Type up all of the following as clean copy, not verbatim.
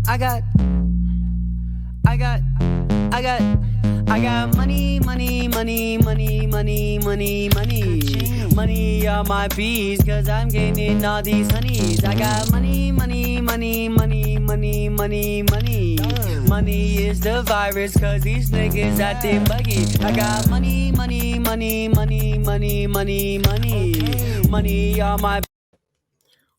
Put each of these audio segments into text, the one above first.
I got, I got, I got, I got money, money, money, money, money, money, money, money on my fees, cause I'm gaining all these honeys. I got money, money, money, money, money, money, money. Money is the virus, cause these niggas acting buggy. I got money, money, money, money, money, money, money, money on my.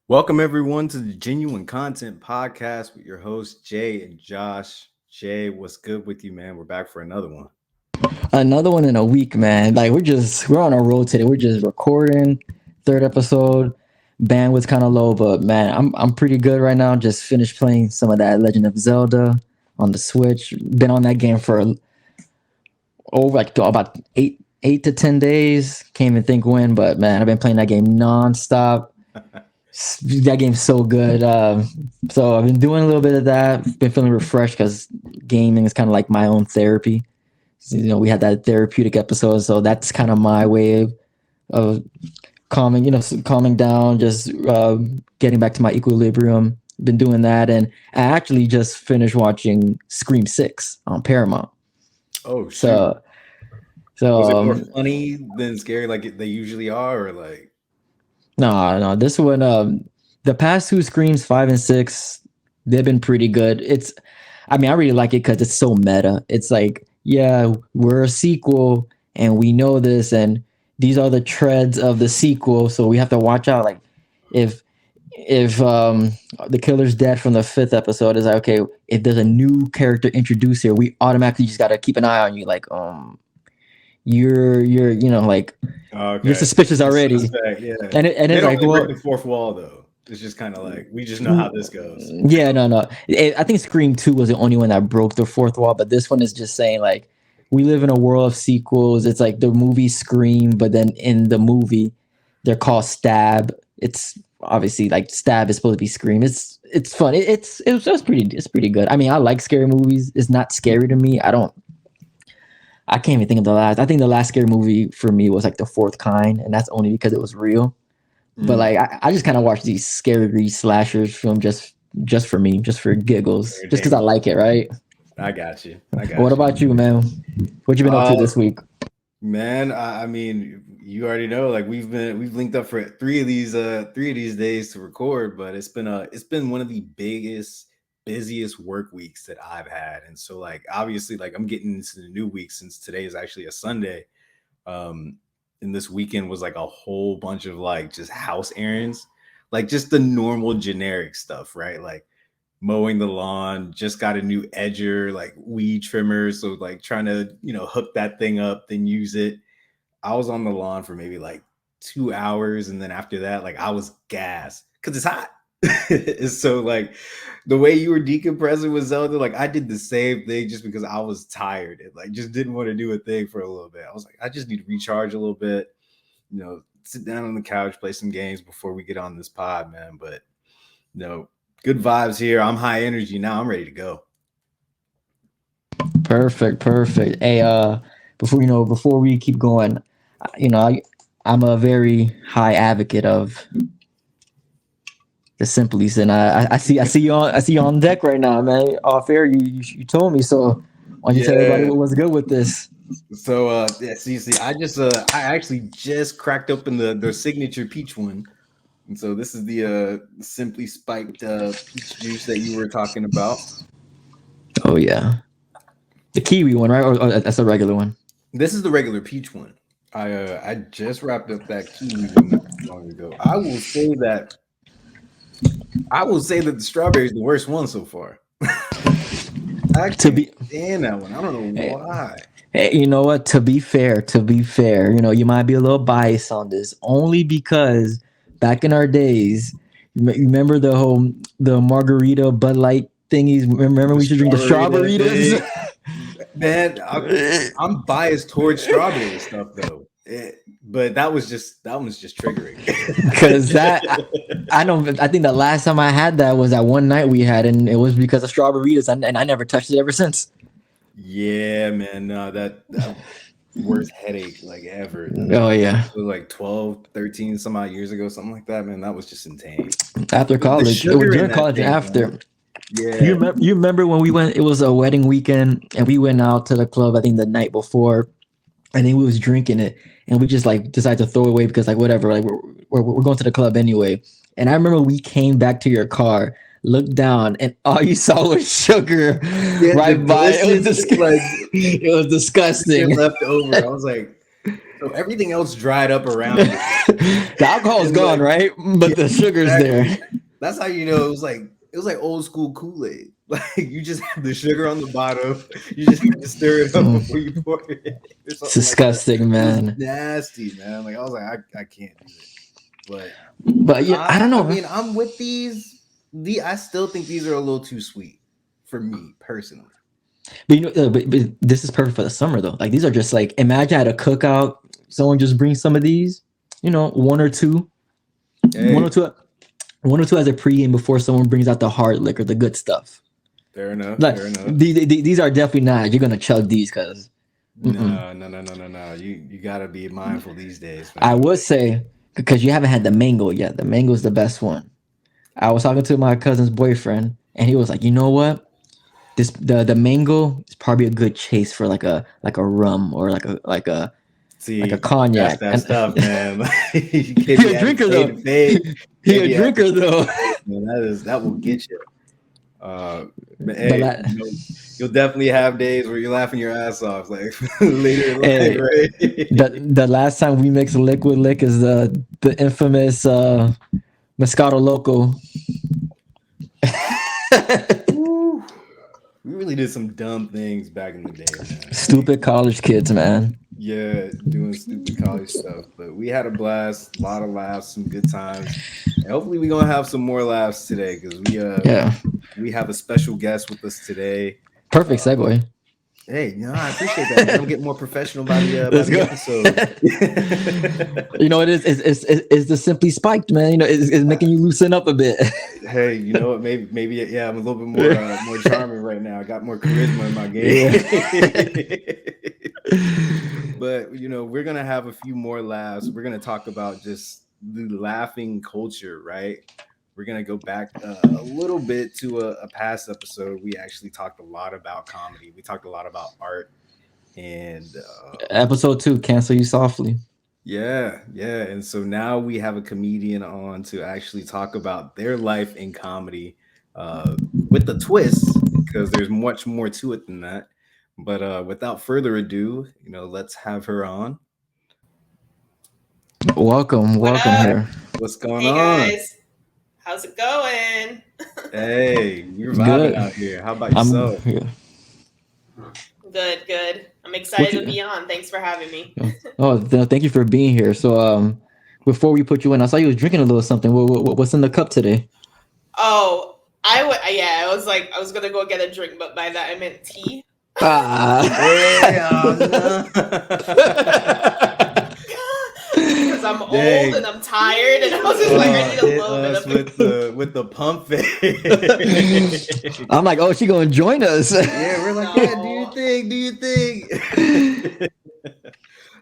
Welcome everyone to the Genuine Content Podcast with your hosts Jay and Josh. Jay, what's good with you, man? We're back for another one. Another one in a week, man. Like we're on a roll today. We're just recording third episode. Bandwidth's kind of low, but man, I'm pretty good right now. Just finished playing some of that Legend of Zelda on the Switch. Been on that game for over like about eight to 10 days. Can't even think when, but man, I've been playing that game nonstop. That game's so good. So I've been doing a little bit of that. Been feeling refreshed because gaming is kind of like my own therapy. We had that therapeutic episode, so that's kind of my way of calming down, just getting back to my equilibrium. Been doing that, and I actually just finished watching Scream 6 on Paramount. Oh, shoot. So was it more funny than scary like they usually are, or like? No, this one, the past two Screams 5 and 6, they've been pretty good. I really like it because it's so meta. It's like, yeah, we're a sequel and we know this, and these are the treads of the sequel, so we have to watch out. Like, if the killer's dead from the fifth episode, is like, okay, if there's a new character introduced here, we automatically just gotta keep an eye on you. Like, you're like, okay, you're suspicious already. Yeah. And it's like, well, the fourth wall though. It's just kind of like we just know how this goes. Yeah, no. I think Scream 2 was the only one that broke the fourth wall, but this one is just saying like we live in a world of sequels. It's like the movie Scream, but then in the movie they're called Stab. It's obviously like Stab is supposed to be Scream. It's fun. It's pretty good. I mean, I like scary movies. It's not scary to me. I can't even think of the last. I think the last scary movie for me was like The Fourth Kind, and that's only because it was real. But like I just kind of watch these scary slashers film just for me, just for giggles, just because I like it, right? I got you. What about you, man? What you been up to this week? Man, I mean, you already know. Like we've linked up for three of these days to record, but it's been one of the busiest work weeks that I've had. And so like obviously like I'm getting into the new week since today is actually a Sunday. And this weekend was like a whole bunch of like just house errands, like just the normal generic stuff, right? Like mowing the lawn, just got a new edger, like weed trimmer. So like trying to, hook that thing up, then use it. I was on the lawn for maybe like 2 hours. And then after that, like I was gassed because it's hot. So like the way you were decompressing with Zelda, like I did the same thing just because I was tired and like just didn't want to do a thing for a little bit. I was like, I just need to recharge a little bit, sit down on the couch, play some games before we get on this pod, man. But good vibes here. I'm high energy now. I'm ready to go. Perfect. Hey, before we keep going, I'm a very high advocate of the Simplies, and I see you on deck right now, man. Off air, you told me, so why don't you tell everybody what's good with this? So see, I actually just cracked open the signature peach one, and so this is the Simply Spiked peach juice that you were talking about. Oh yeah, the kiwi one, right? Or that's a regular one. This is the regular peach one. I just wrapped up that kiwi one not too long ago. I will say that the strawberry is the worst one so far. I can't stand that one. I don't know why. Hey, you know what? To be fair, you might be a little biased on this, only because back in our days, remember the margarita Bud Light thingies? Remember we used to drink the strawberries? Man, I'm biased towards strawberry stuff though. But that was just triggering because I think the last time I had that was that one night we had, and it was because of strawberries, and I never touched it ever since. Yeah, man, no, that worst headache like ever. Oh yeah, it was like 12, 13 some odd years ago, something like that. Man, that was just insane. After college, it was during college and after. Man. Yeah. You remember when we went? It was a wedding weekend, and we went out to the club. I think the night before, and then we was drinking it, and we just like decided to throw it away because like whatever, like we're going to the club anyway. And I remember we came back to your car, looked down, and all you saw was sugar Yeah, the right by. It was glisten, like it was shit disgusting. left over. I was like, so everything else dried up around it. The alcohol's And gone, like, right? yeah, But the sugar's exactly. there. That's how you know it was like old school Kool-Aid. Like you just have the sugar on the bottom. You just have to stir it up before you pour it or It's something like that. disgusting, It was man. nasty, man. Like I was like, I can't do it. But But yeah, I don't I know. mean, I'm with these. I still think these are a little too sweet for me personally. But but this is perfect for the summer though. Like these are just like imagine at a cookout, someone just brings some of these, one or two, one Hey, or two, one or two as a pregame before someone brings out the hard liquor, the good stuff. fair enough. Like Fair enough. these are definitely not. You're gonna chug these because No. You gotta be mindful these days, I man. would say because you haven't had the mango yet. The mango is the best one. I was talking to my cousin's boyfriend, and he was like, you know what? The mango is probably a good chase for like a rum or like a See, that's cognac. that And stuff, man. You can't he be a adding drinker fade though. to fade. He Can't a be adding drinker though. fade, man. That will get you. But The hey, you'll definitely have days where you're laughing your ass off, like later in life, hey, right? the last time we mixed liquid lick is the infamous Moscato Loco. Woo. We really did some dumb things back in the day, man. Like, Stupid college kids, man. yeah, doing stupid college stuff. But we had a blast, a lot of laughs, some good times. And hopefully we're gonna have some more laughs today because Yeah, we have a special guest with us today. perfect segue. Hey, I appreciate that, man. I'm getting more professional by Let's the go. episode. It is. It's the simply spiked, man. It's making you loosen up a bit. Hey, you know what? Maybe yeah, I'm a little bit more charming right now. I got more charisma in my game. But we're gonna have a few more laughs. We're gonna talk about just the laughing culture, right? We're gonna go back a little bit to a past episode. We actually talked a lot about comedy. We talked a lot about art, and Episode 2, cancel you softly. yeah. And so now we have a comedian on to actually talk about their life in comedy, with the twist, because there's much more to it than that. But without further ado, let's have her on. Welcome, What welcome up? here. What's going Hey on? guys, how's it going? Hey, you're vibing Good. out here. How about I'm yourself? here. Good. I'm What excited to you? be on. Thanks for having me. Thank you for being here. So, before we put you in, I saw you was drinking a little something. What's in the cup today? Oh, yeah, I was gonna go get a drink, but by that I meant tea. Hey, Ah. Because I'm old Dang. and I'm tired, and I was just like, I need a Hit little bit us of with the pump fake. I'm like, oh, she gonna join us. Yeah, we're like, yeah, do your No. thing, do your thing.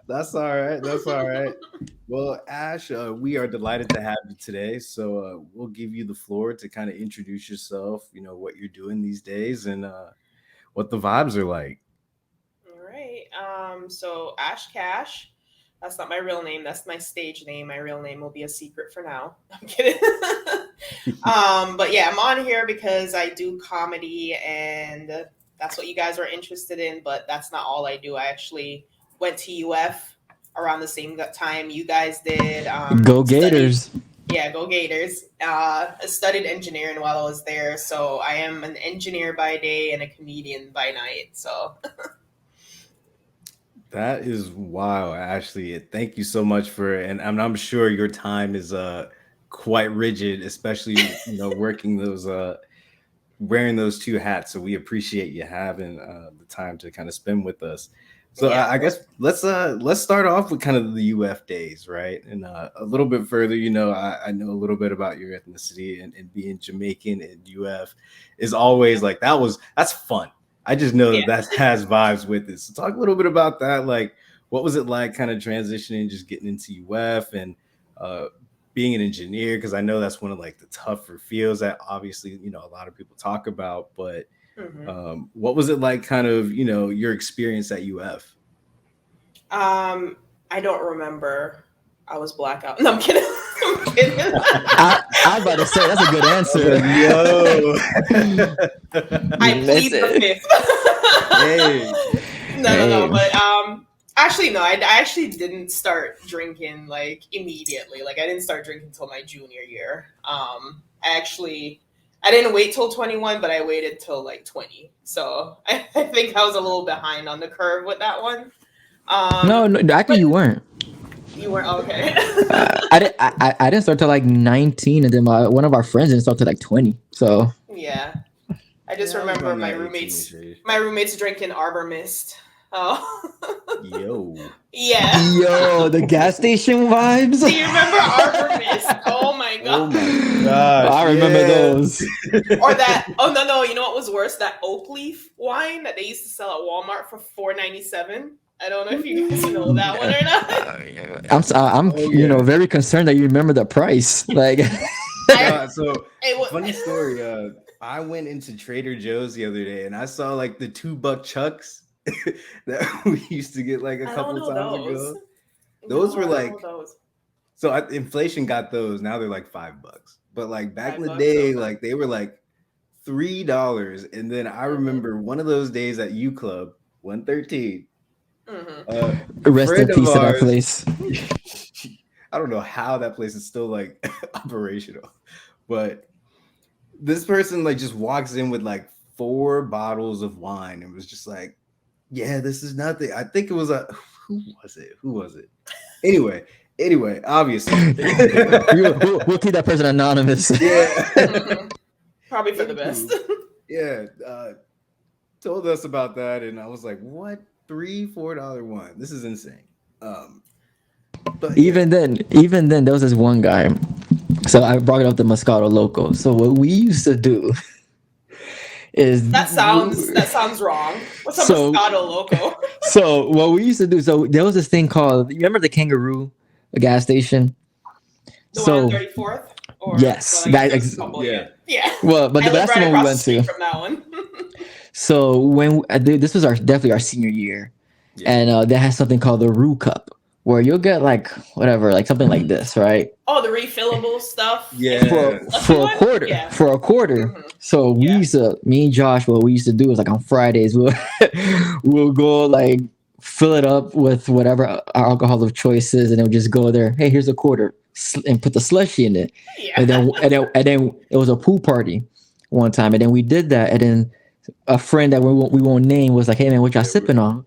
That's all right. That's all right. Well, Ash, we are delighted to have you today. So we'll give you the floor to kind of introduce yourself, what you're doing these days and what the vibes are like. All right. So Ash Cash. That's not my real name. That's my stage name. My real name will be a secret for now. I'm kidding. But yeah, I'm on here because I do comedy, and that's what you guys are interested in. But that's not all I do. I actually went to UF around the same time you guys did. Go Studied, Gators. yeah, go Gators. I studied engineering while I was there, so I am an engineer by day and a comedian by night. So That is wild, Ashley. Thank you so much and I'm sure your time is quite rigid, especially working those wearing those two hats. So we appreciate you having the time to kind of spend with us. So yeah, I guess let's start off with kind of the UF days, right? And a little bit further, I know a little bit about your ethnicity and being Jamaican and UF is always like that's fun. I just know yeah. that has vibes with it. So talk a little bit about that. Like, what was it like kind of transitioning, just getting into UF and being an engineer, because I know that's one of like the tougher fields that obviously a lot of people talk about. But what was it like, kind of your experience at UF? I don't remember. I was blackout. No, I'm kidding. I'm kidding. I was about to say that's a good answer. I plead the fifth. Hey. No. But actually, no. I actually didn't start drinking like immediately. Like I didn't start drinking until my junior year. I didn't wait till 21, but I waited till like 20. So I think I was a little behind on the curve with that one. No, actually you weren't. You weren't okay. I didn't start till like 19, and then one of our friends didn't start till like 20. So yeah, I just remember my roommates drinking Arbor Mist. Oh, yo, the gas station vibes. Do you remember Arbor Mist? Oh my god. Oh my gosh, I remember those. Or that. Oh no! You know what was worse? That oak leaf wine that they used to sell at Walmart for $4.97. I don't know if you guys know that one or not. I'm very concerned that you remember the price. Like, so funny story. I went into Trader Joe's the other day and I saw like the $2 chucks that we used to get like a couple times ago. Those were like, so inflation got those. Now they're like $5. But like back in the day, like they were like $3. And then I remember one of those days at U Club 113. Rest in peace to that place. I don't know how that place is still like operational, but this person like just walks in with like 4 bottles of wine and was just like, yeah, this is nothing. I think it was who was it? Anyway, obviously we'll keep that person anonymous. Yeah. Probably for the best. Yeah. Told us about that and I was like, what? $3-4 wine. This is insane. But even then, there was this one guy. So I brought up the Moscato Loco. So what we used to do is that sounds wrong. What's a Moscato Loco? So what we used to do. So there was this thing called. You remember the Kangaroo, a gas station? The one on 34th. Yes, yeah. Well, but that's the one we went to. From that one. So when this was definitely our senior year, and they had something called the Rue Cup, where you'll get like whatever, like something like this, right? Oh, the refillable stuff. Yeah, for a quarter. Yeah. For a quarter. Mm-hmm. So we used to, me and Josh, what we used to do is like on Fridays we'll go like fill it up with whatever our alcohol of choice is, and then we'll just go there. Hey, here's a quarter, and put the slushy in it. Yeah. And then it was a pool party one time, and then we did that, and then a friend that we won't name was like, "Hey man, what y'all sipping on?"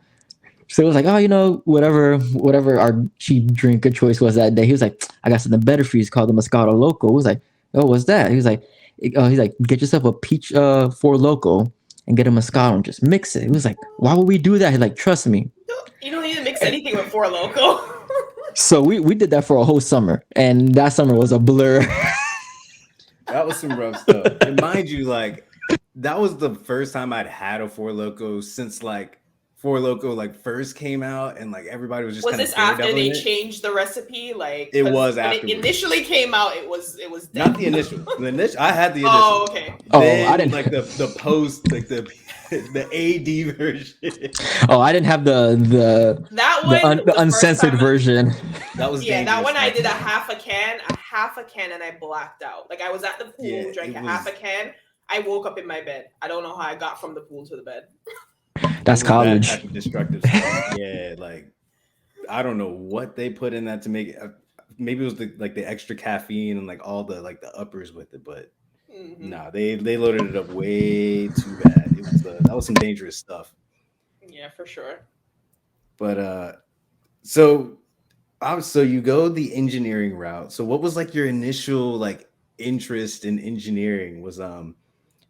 So it was like, "Oh, whatever our cheap drink of choice was that day." He was like, "I got something better for you. It's called the Moscato Loco." It was like, "Oh, what's that?" He was like, "Get yourself a peach Four Loco and get a Moscato and just mix it." He was like, "Why would we do that?" He's like, "Trust me. You don't need to mix anything with Four Loco." So we did that for a whole summer, and that summer was a blur. That was some rough stuff. And mind you, like that was the first time I'd had a Four Loco since like Four Loco like first came out, and like everybody was just. Was this after they changed the recipe? Like it was after it initially came out. It was not the initial. The initial. I had the initial. Oh, okay. Then, I didn't like the post, like the AD version. Oh, I didn't have the uncensored version. That was that one. I did a half a can, and I blacked out. Like I was at the pool, drank half a can. I woke up in my bed. I don't know how I got from the pool to the bed. That's college. That type of destructive stuff. Yeah, like I don't know what they put in that to make it. Maybe it was the extra caffeine and like all the like the uppers with it, but nah, they loaded it up way too bad. It was that was some dangerous stuff. Yeah, for sure. But so you go the engineering route. So what was like your initial like interest in engineering? Was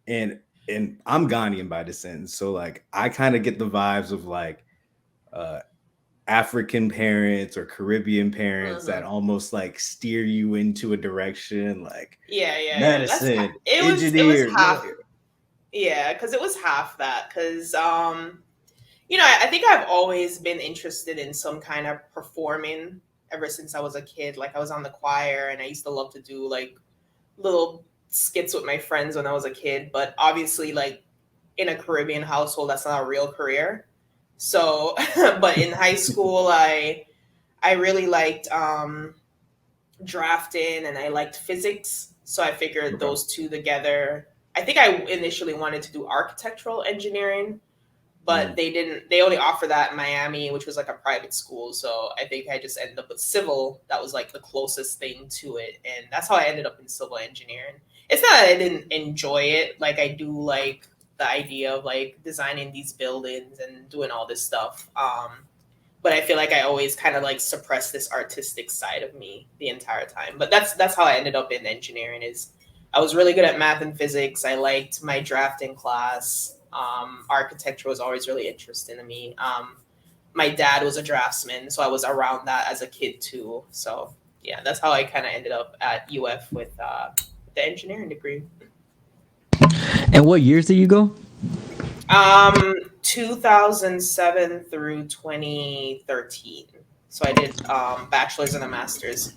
and I'm Ghanaian by descent, so like I kind of get the vibes of like African parents or Caribbean parents that almost like steer you into a direction, like medicine, engineer. It was half, because it was half that. Because I think I've always been interested in some kind of performing ever since I was a kid. Like I was on the choir and I used to love to do like little skits with my friends when I was a kid. But obviously, like in a Caribbean household, that's not a real career. So, but in high school, I really liked drafting and I liked physics. So I figured Okay. those two together. I think I initially wanted to do architectural engineering, but Mm. they only offer that in Miami, which was like a private school. So I think I just ended up with civil. That was like the closest thing to it. And that's how I ended up in civil engineering. It's not that I didn't enjoy it. Like I do like the idea of like designing these buildings and doing all this stuff. But I feel like I always kind of like suppressed this artistic side of me the entire time. But that's how I ended up in engineering. Is I was really good at math and physics. I liked my drafting class. Architecture was always really interesting to me. My dad was a draftsman, so I was around that as a kid too. So yeah, that's how I kind of ended up at UF with the engineering degree. And what years did you go? 2007 through 2013. So I did bachelor's and a master's.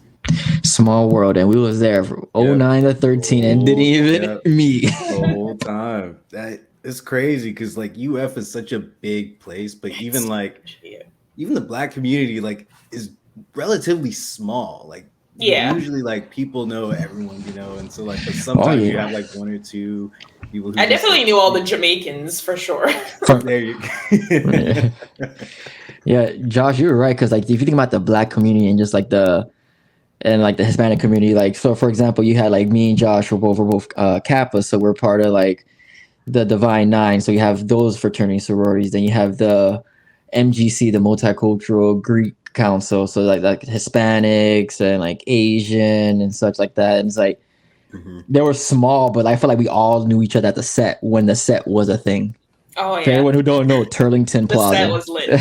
Small world, and we was there from Yep. 09 to 13 and didn't even Yep. meet. The whole time. That is crazy because like UF is such a big place, but even like Yeah. even the Black community like is relatively small. Like Yeah. usually like people know everyone, and so like but sometimes you yeah. have like one or two people who I just, definitely like, knew all the Jamaicans for sure. there you Yeah, Josh, you were right because like if you think about the Black community and just like the Hispanic community, like so for example, you had like me and Josh were both Kappa, so we're part of like the Divine Nine. So you have those fraternity sororities, then you have the MGC, the Multicultural Greek Council, so like Hispanics and like Asian and such like that. And it's like Mhm. they were small, but I feel like we all knew each other at the set when the set was a thing. Oh For yeah, anyone who don't know, Turlington the set Plaza. was lit.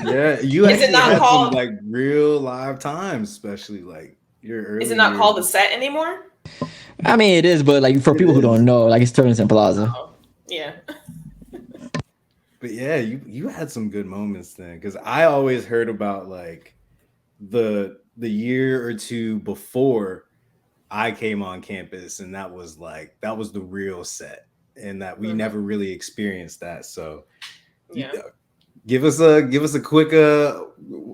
Yeah, you Is it actually not had some called? like real live times, especially like your Is it early not years. called the set anymore? I mean, it is, but like for It people who is. don't know, like it's Turlington Plaza. Oh, yeah. But yeah, you had some good moments then, because I always heard about like the year or two before I came on campus, and that was the real set, and that we never really experienced that. So Yeah. give us a quick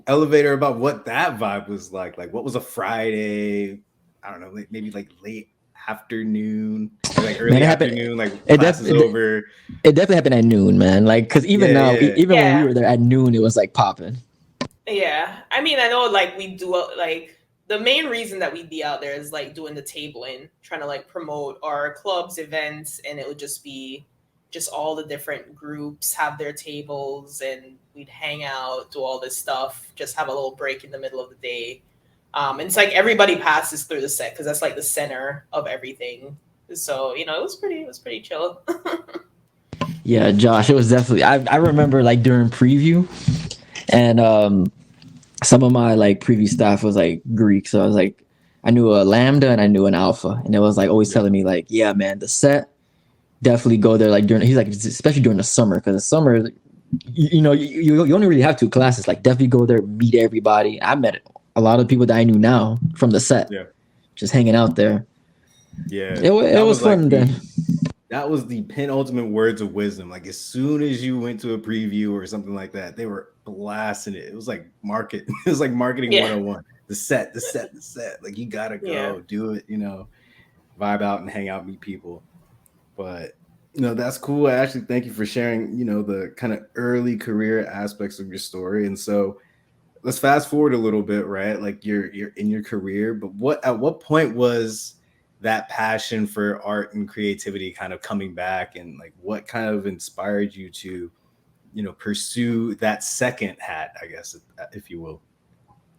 elevator about what that vibe was like. Like what was a Friday? I don't know, maybe like late afternoon or like Man, early it happened. afternoon, like It, class def- is it, over. it definitely happened at noon, man. Like, because even Yeah, now, yeah. even when we Yeah. were there at noon, it was like popping. Yeah. I mean, I know like we do like the main reason that we'd be out there is like doing the tabling, trying to like promote our clubs, events, and it would just be just all the different groups have their tables and we'd hang out, do all this stuff, just have a little break in the middle of the day. And it's like everybody passes through the set because that's like the center of everything. So, it was pretty chill. Yeah, Josh, it was definitely. I remember like during preview, and some of my like preview staff was like Greek, so I was like, I knew a Lambda and I knew an Alpha, and it was like always telling me like, yeah, man, the set definitely go there like during. He's like, especially during the summer, because the summer, you only really have two classes. Like, definitely go there, meet everybody. I met a lot of people that I knew now from the set, Yeah. just hanging out there. Yeah, It was like fun then. that was the penultimate words of wisdom. Like as soon as you went to a preview or something like that, they were blasting it. It was like market. It was like marketing Yeah. 101. The set. Like you gotta go do it. Vibe out and hang out, meet people. But that's cool. I actually thank you for sharing. The kind of early career aspects of your story. And so let's fast forward a little bit, right? Like you're in your career, but at what point was that passion for art and creativity kind of coming back, and like what kind of inspired you to pursue that second hat, I guess, if you will?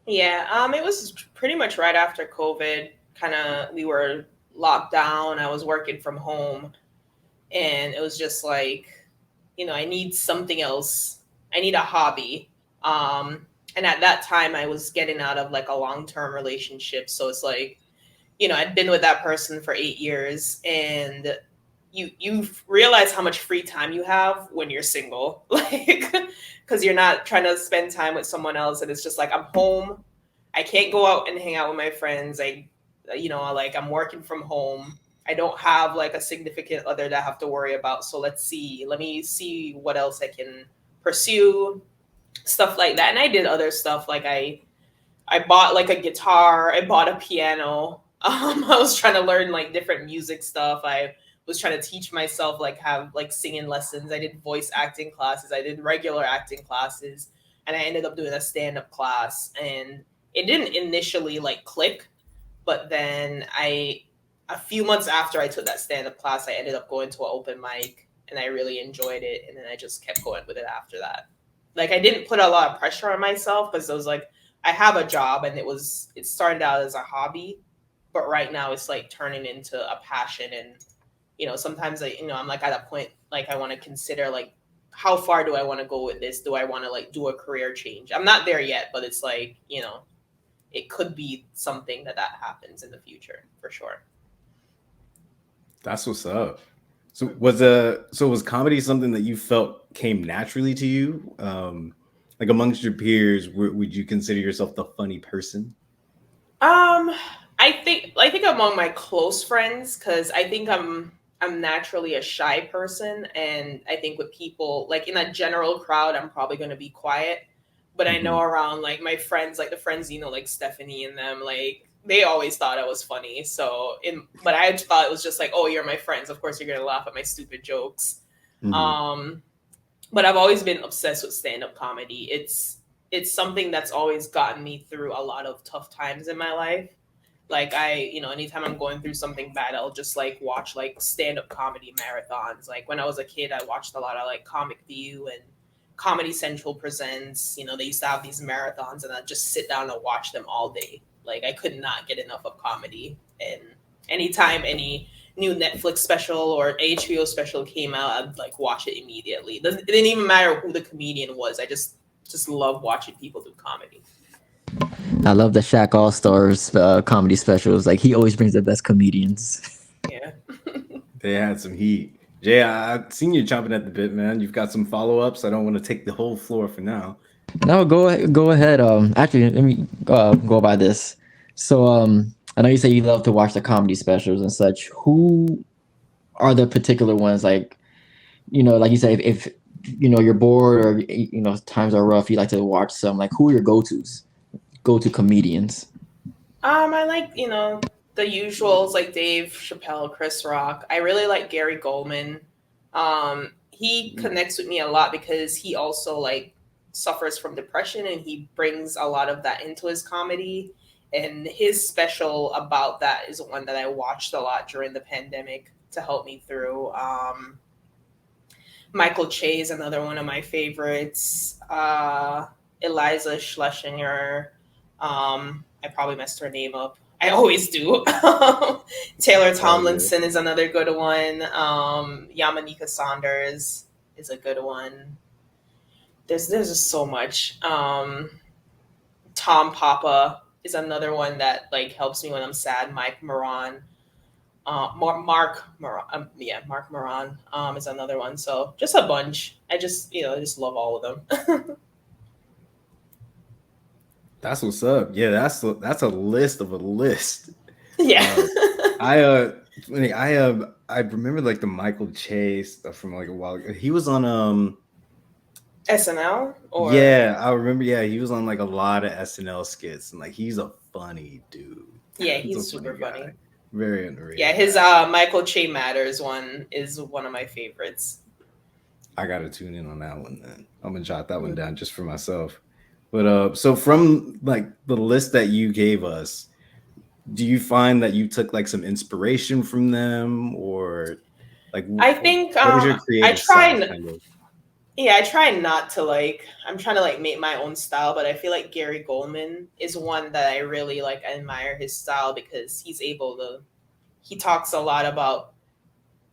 Yeah, it was pretty much right after COVID. Kind of, we were locked down. I was working from home, and it was just like, I need something else. I need a hobby. And at that time, I was getting out of like a long-term relationship, so it's like, I'd been with that person for 8 years, and you realize how much free time you have when you're single, like because you're not trying to spend time with someone else, and it's just like I'm home. I can't go out and hang out with my friends. Like I'm working from home. I don't have like a significant other that I have to worry about. So let me see what else I can pursue, stuff like that. And I did other stuff like I bought like a guitar, I bought a piano. I was trying to learn like different music stuff. I was trying to teach myself like have like singing lessons. I did voice acting classes. I did regular acting classes, and I ended up doing a stand up class. And it didn't initially like click, but then a few months after I took that stand up class, I ended up going to an open mic, and I really enjoyed it. And then I just kept going with it after that. Like I didn't put a lot of pressure on myself because I was like, I have a job, and it started out as a hobby, but right now it's like turning into a passion. And sometimes I'm like at a point like I want to consider like how far do I want to go with this? Do I want to like do a career change? I'm not there yet, but it's like, it could be something that happens in the future for sure. That's what's up. So was comedy something that you felt came naturally to you? Like amongst your peers, would you consider yourself the funny person? Um, I think among my close friends, because I think I'm naturally a shy person, and I think with people like in a general crowd, I'm probably going to be quiet. But I know Mhm. around like my friends, like the friends like Stephanie and them, like they always thought I was funny. But I thought it was just like, oh, you're my friends. Of course, you're gonna laugh at my stupid jokes. Mhm. Um, but I've always been obsessed with stand up comedy. It's something that's always gotten me through a lot of tough times in my life. Like anytime I'm going through something bad, I'll just like watch like stand up comedy marathons. Like when I was a kid, I watched a lot of like Comic View and Comedy Central Presents. They used to have these marathons, and I'd just sit down and watch them all day. Like I could not get enough of comedy. And anytime any new Netflix special or HBO special came out, I'd like watch it immediately. It didn't even matter who the comedian was. I just love watching people do comedy. I love the Shaq All Stars comedy specials. Like he always brings the best comedians. Yeah. They had some heat. Jay, I've seen you chomping at the bit, man. You've got some follow ups. I don't want to take the whole floor for now. No, go ahead. Actually, let me go by this. So, I know you say you love to watch the comedy specials and such. Who are the particular ones? Like, like you say, if you're bored or times are rough, you like to watch some. Like, who are your go-to comedians? I like, the usuals like Dave Chappelle, Chris Rock. I really like Gary Goldman. He connects with me a lot because he also like suffers from depression, and he brings a lot of that into his comedy. And his special about that is one that I watched a lot during the pandemic to help me through. Michael Che is another one of my favorites. Eliza Schlesinger. I probably messed her name up. I always do. Taylor It's all good. Tomlinson is another good one. Yamanika Saunders is a good one. There's just so much. Tom Papa is another one that like helps me when I'm sad. Mike Moran. Mark Moran, Mark Moran is another one. So just a bunch. I just love all of them. That's what's up. Yeah, that's a list of a list. Yeah. I I remember like the Michael Chase stuff from like a while ago. He was on SNL or yeah, I remember, yeah, he was on like a lot of SNL skits, and like he's a funny dude. yeah, He's a he's funny super guy. funny. Very Yeah, underrated. his Michael Che Matters one is one of my favorites. I gotta tune in on that one then. I'm gonna jot that one down just for myself. But so from like the list that you gave us, do you find that you took like some inspiration from them, or like I think what is your I creative try side n- kind of? yeah, I try not to like I'm trying to like make my own style, but I feel like Gary Goldman is one that I really like admire his style because he talks a lot about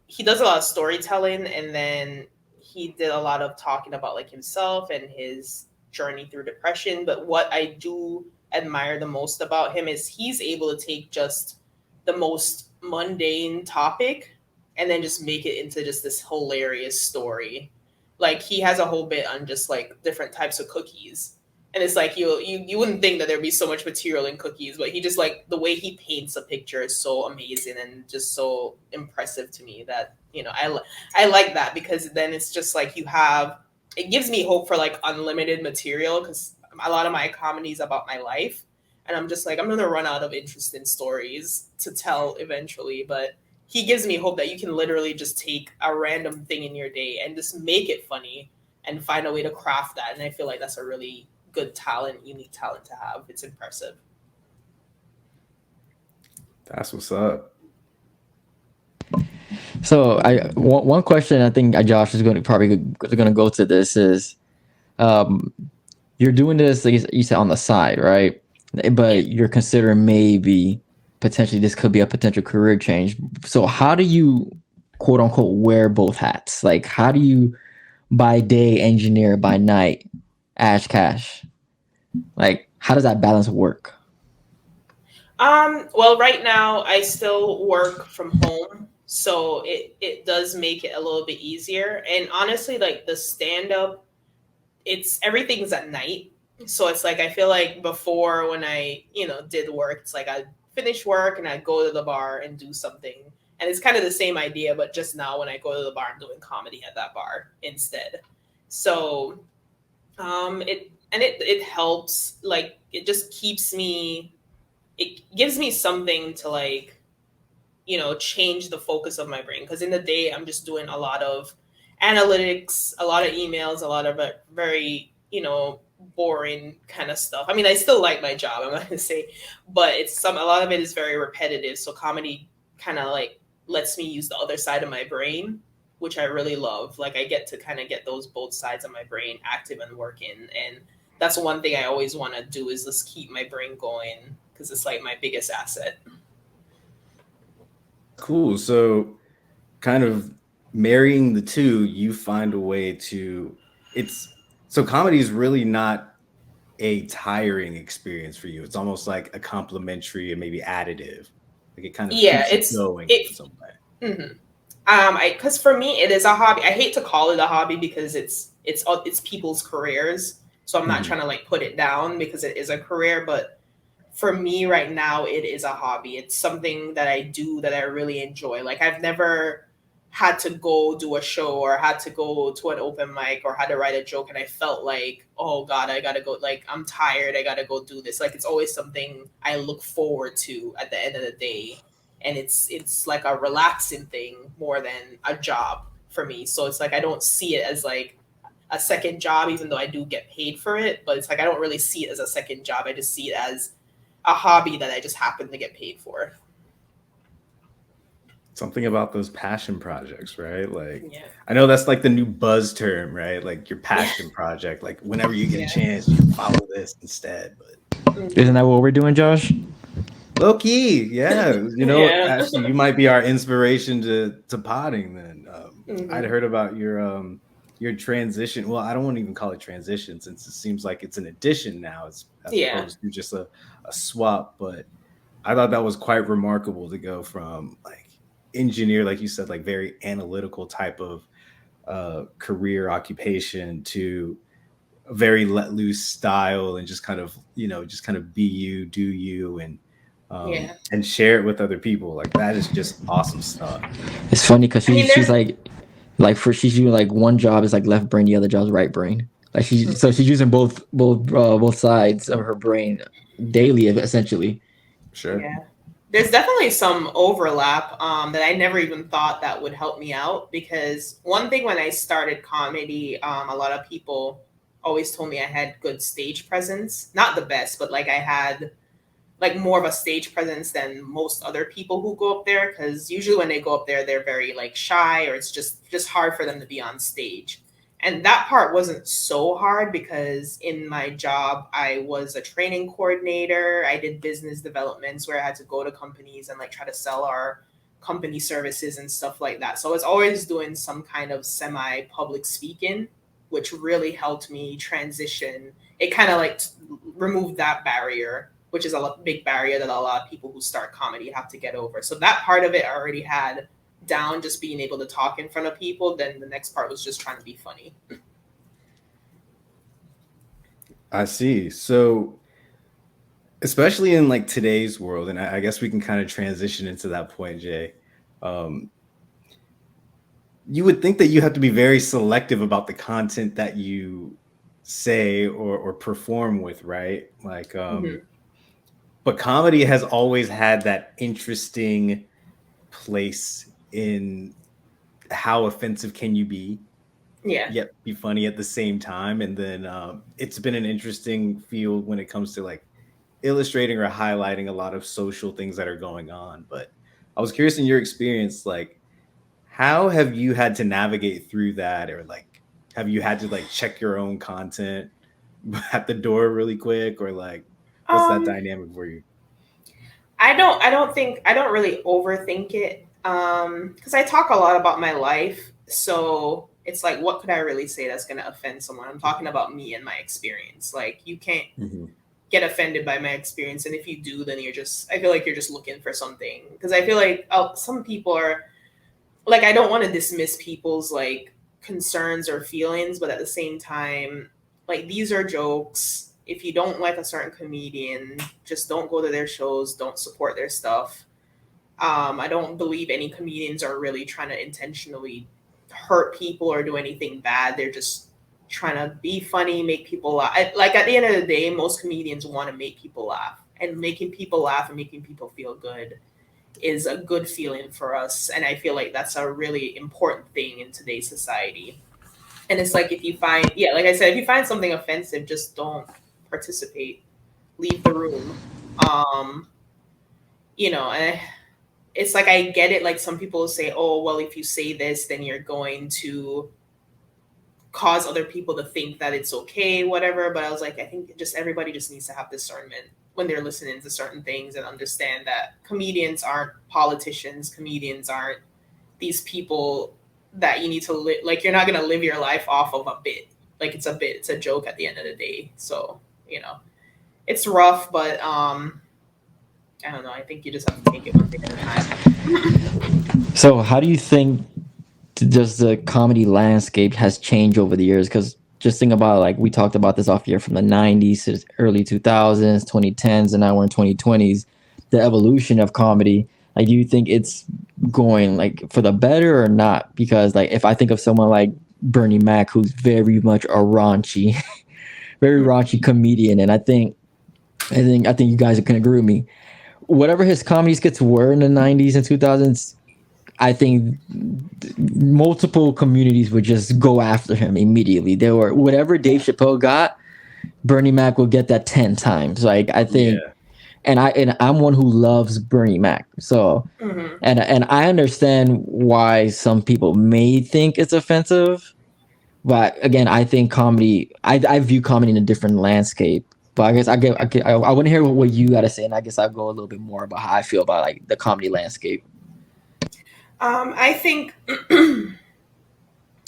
he does a lot of storytelling, and then he did a lot of talking about like himself and his journey through depression. But what I do admire the most about him is he's able to take just the most mundane topic and then just make it into just this hilarious story. Like he has a whole bit on just like different types of cookies, And it's like you wouldn't think that there'd be so much material in cookies, but he just like the way he paints a picture is so amazing and just so impressive to me that I like that, because then it's just like it gives me hope for like unlimited material, because a lot of my comedy is about my life, and I'm just like I'm gonna run out of interesting stories to tell eventually, but he gives me hope that you can literally just take a random thing in your day and just make it funny and find a way to craft that. And I feel like that's a really good talent, unique talent to have. It's impressive. That's what's up. So one question I think Josh is going to go to this is, you're doing this, like you said, on the side, right? But you're considering maybe potentially this could be a potential career change. So how do you quote unquote wear both hats? Like how do you by day engineer, by night Ash Cash? Like how does that balance work? Well, right now I still work from home, so it does make it a little bit easier. And honestly, like the stand up, it's everything's at night. So it's like I feel like before, when I, did work, it's like I finish work and I go to the bar and do something. And it's kind of the same idea, but just now when I go to the bar, I'm doing comedy at that bar instead. So it helps, like it just keeps me, it gives me something to like, change the focus of my brain, because in the day I'm just doing a lot of analytics, a lot of emails, a lot of very, boring kind of stuff. I mean, I still like my job, I'm not gonna say, but a lot of it is very repetitive. So comedy kind of like lets me use the other side of my brain, which I really love. Like I get to kind of get those both sides of my brain active and working. And that's one thing I always want to do, is just keep my brain going, because it's like my biggest asset. Cool. So kind of marrying the two, you find a way to comedy is really not a tiring experience for you. It's almost like a complimentary and maybe additive. Like it kind of Yeah, keeps you going in some way. because for me it is a hobby. I hate to call it a hobby because it's people's careers. So I'm not trying to like put it down, because it is a career, but for me right now it is a hobby. It's something that I do that I really enjoy. Like I've never had to go do a show or had to go to an open mic or had to write a joke and I felt like, oh God, I gotta go, like I'm tired, I gotta go do this. Like it's always something I look forward to at the end of the day. And it's like a relaxing thing more than a job for me. So it's like I don't see it as like a second job, even though I do get paid for it. But it's like I don't really see it as a second job. I just see it as a hobby that I just happen to get paid for. Something about those passion projects, right? Like Yeah. I know that's like the new buzz term, right? Like your passion project. Like whenever you get a chance, you follow this instead. But Isn't that what we're doing, Josh? low key, yeah. Yeah. Actually, you might be our inspiration to potting. Then I'd heard about your transition. Well, I don't want to even call it transition, since it seems like it's an addition now, as opposed to just a swap. But I thought that was quite remarkable to go from like engineer, like you said, like very analytical type of career occupation, to a very let loose style, and just kind of be you, do you, and share it with other people. Like that is just awesome stuff. It's funny because she's she's doing like one job is like left brain, the other job is right brain. Like she's using both sides of her brain daily, essentially. Sure. Yeah. There's definitely some overlap that I never even thought that would help me out, because one thing when I started comedy, a lot of people always told me I had good stage presence. Not the best, but like I had like more of a stage presence than most other people who go up there, because usually when they go up there they're very like shy, or it's just hard for them to be on stage. And that part wasn't so hard, because in my job I was a training coordinator. I did business developments where I had to go to companies and like try to sell our company services and stuff like that. So I was always doing some kind of semi public speaking, which really helped me transition. It kind of like removed that barrier, which is a big barrier that a lot of people who start comedy have to get over. So that part of it I already had down, just being able to talk in front of people. Then the next part was just trying to be funny. I see. So, especially in like today's world, and I guess we can kind of transition into that point, Jay. Um, you would think that you have to be very selective about the content that you say or perform with, right? Like, Mhm. but comedy has always had that interesting place in how offensive can you be, Yeah. yet be funny at the same time. And then it's been an interesting field when it comes to like illustrating or highlighting a lot of social things that are going on. But I was curious in your experience, like, how have you had to navigate through that, or like, have you had to like check your own content at the door really quick, or like, what's that Um, dynamic for you? I don't really overthink it. Because I talk a lot about my life, so it's like, what could I really say that's gonna offend someone? I'm talking about me and my experience. Like, you can't Mhm. get offended by my experience, and if you do, then I feel like you're just looking for something. Because I feel like some people are like, I don't want to dismiss people's like concerns or feelings, but at the same time, like, these are jokes. If you don't like a certain comedian, just don't go to their shows, don't support their stuff. I don't believe any comedians are really trying to intentionally hurt people or do anything bad. They're just trying to be funny, make people laugh. Like, at the end of the day, most comedians want to make people laugh, and making people laugh and making people feel good is a good feeling for us. And I feel like that's a really important thing in today's society. And it's like, if you find, yeah, like I said, if you find something offensive, just don't participate, leave the room. Um, and it's like, I get it. Like, some people say, oh, well, if you say this, then you're going to cause other people to think that it's okay, whatever. But I was like, I think just everybody just needs to have discernment when they're listening to certain things, and understand that comedians aren't politicians. Comedians aren't these people that you need to live. Like, you're not going to live your life off of a bit. Like, it's a bit, it's a joke at the end of the day. So, it's rough, but I don't know. I think you just have to take it one day at a time. So, how do you think does the comedy landscape has changed over the years? Because just think about, like, we talked about this off year, from the 90s to early 2000s, 2010s, and now we're in 2020s. The evolution of comedy, like, do you think it's going like for the better or not? Because, like, if I think of someone like Bernie Mac, who's very much a raunchy, very raunchy comedian, and I think you guys can agree with me. Whatever his comedy skits were in the 90s and 2000s, I think multiple communities would just go after him immediately. They were, whatever Dave Chappelle got, Bernie Mac will get that 10 times. Like, I think, Yeah. and I'm one who loves Bernie Mac. So, Mhm. and I understand why some people may think it's offensive, but again, I think comedy, I view comedy in a different landscape. But I guess I want to hear what you got to say, and I guess I'll go a little bit more about how I feel about like the comedy landscape. I think,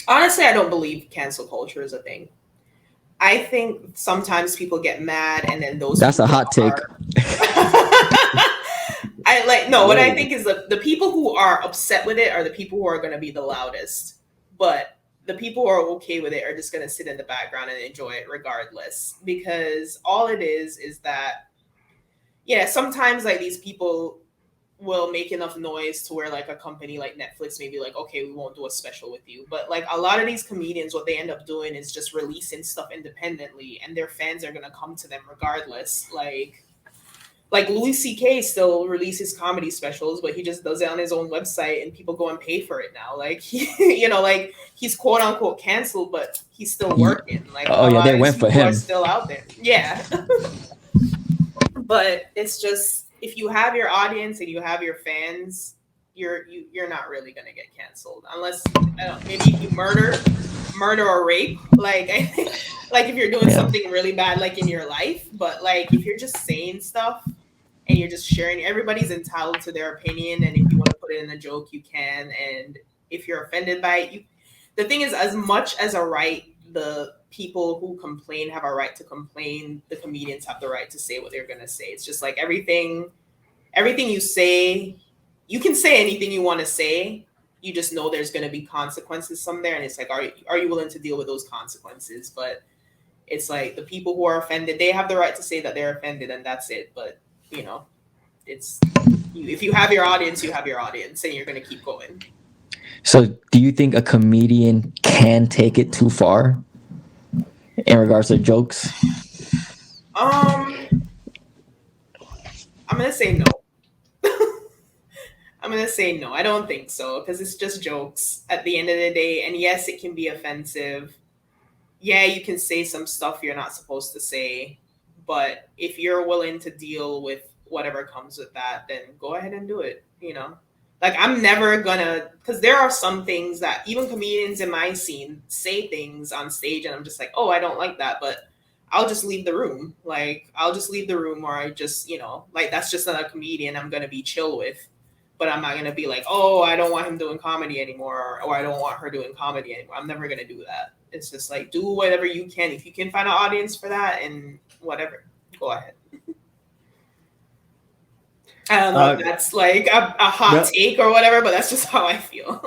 honestly, I don't believe cancel culture is a thing. I think sometimes people get mad, and then those That's a people hot take. are. I like no. What I Whoa. think is the people who are upset with it are the people who are going to be the loudest, but the people who are okay with it are just going to sit in the background and enjoy it regardless. Because all it is that, yeah, sometimes like these people will make enough noise to where like a company like Netflix may be like, okay, we won't do a special with you. But like a lot of these comedians, what they end up doing is just releasing stuff independently, and their fans are gonna come to them regardless. Like Louis C.K. still releases comedy specials, but he just does it on his own website, and people go and pay for it now. Like like he's quote unquote canceled, but he's still working. Like Oh a yeah, lot they of these went for people are him. still out there. Yeah. But it's just, if you have your audience and you have your fans, you're not really gonna get canceled unless, maybe if you murder or rape, like I think, like if you're doing Yeah. something really bad like in your life. But like if you're just saying stuff and you're just sharing, everybody's entitled to their opinion, and if you want to put it in a joke, you can. And if you're offended by it, the thing is, as much as a right, the people who complain have a right to complain, the comedians have the right to say what they're going to say. It's just like everything you say, you can say anything you want to say. You just know there's going to be consequences somewhere, and it's like, are you willing to deal with those consequences? But It's like the people who are offended, they have the right to say that they're offended, and that's it. But it's if you have your audience, you have your audience, and you're gonna keep going. So, do you think a comedian can take it too far in regards to jokes? I'm gonna say no. I'm gonna say no. I don't think so because it's just jokes at the end of the day. And yes, it can be offensive. Yeah, you can say some stuff you're not supposed to say, but if you're willing to deal with whatever comes with that, then go ahead and do it. Like I'm never gonna, because there are some things that even comedians in my scene say things on stage, and I'm just like, oh, I don't like that, but I'll just leave the room. Like I'll just leave the room, or I just, like that's just not a comedian I'm gonna be chill with. But I'm not gonna be like, oh, I don't want him doing comedy anymore, or I don't want her doing comedy anymore. I'm never gonna do that. It's just like do whatever you can. If you can find an audience for that and whatever, go ahead. I don't know if that's like a hot take or whatever, but that's just how I feel.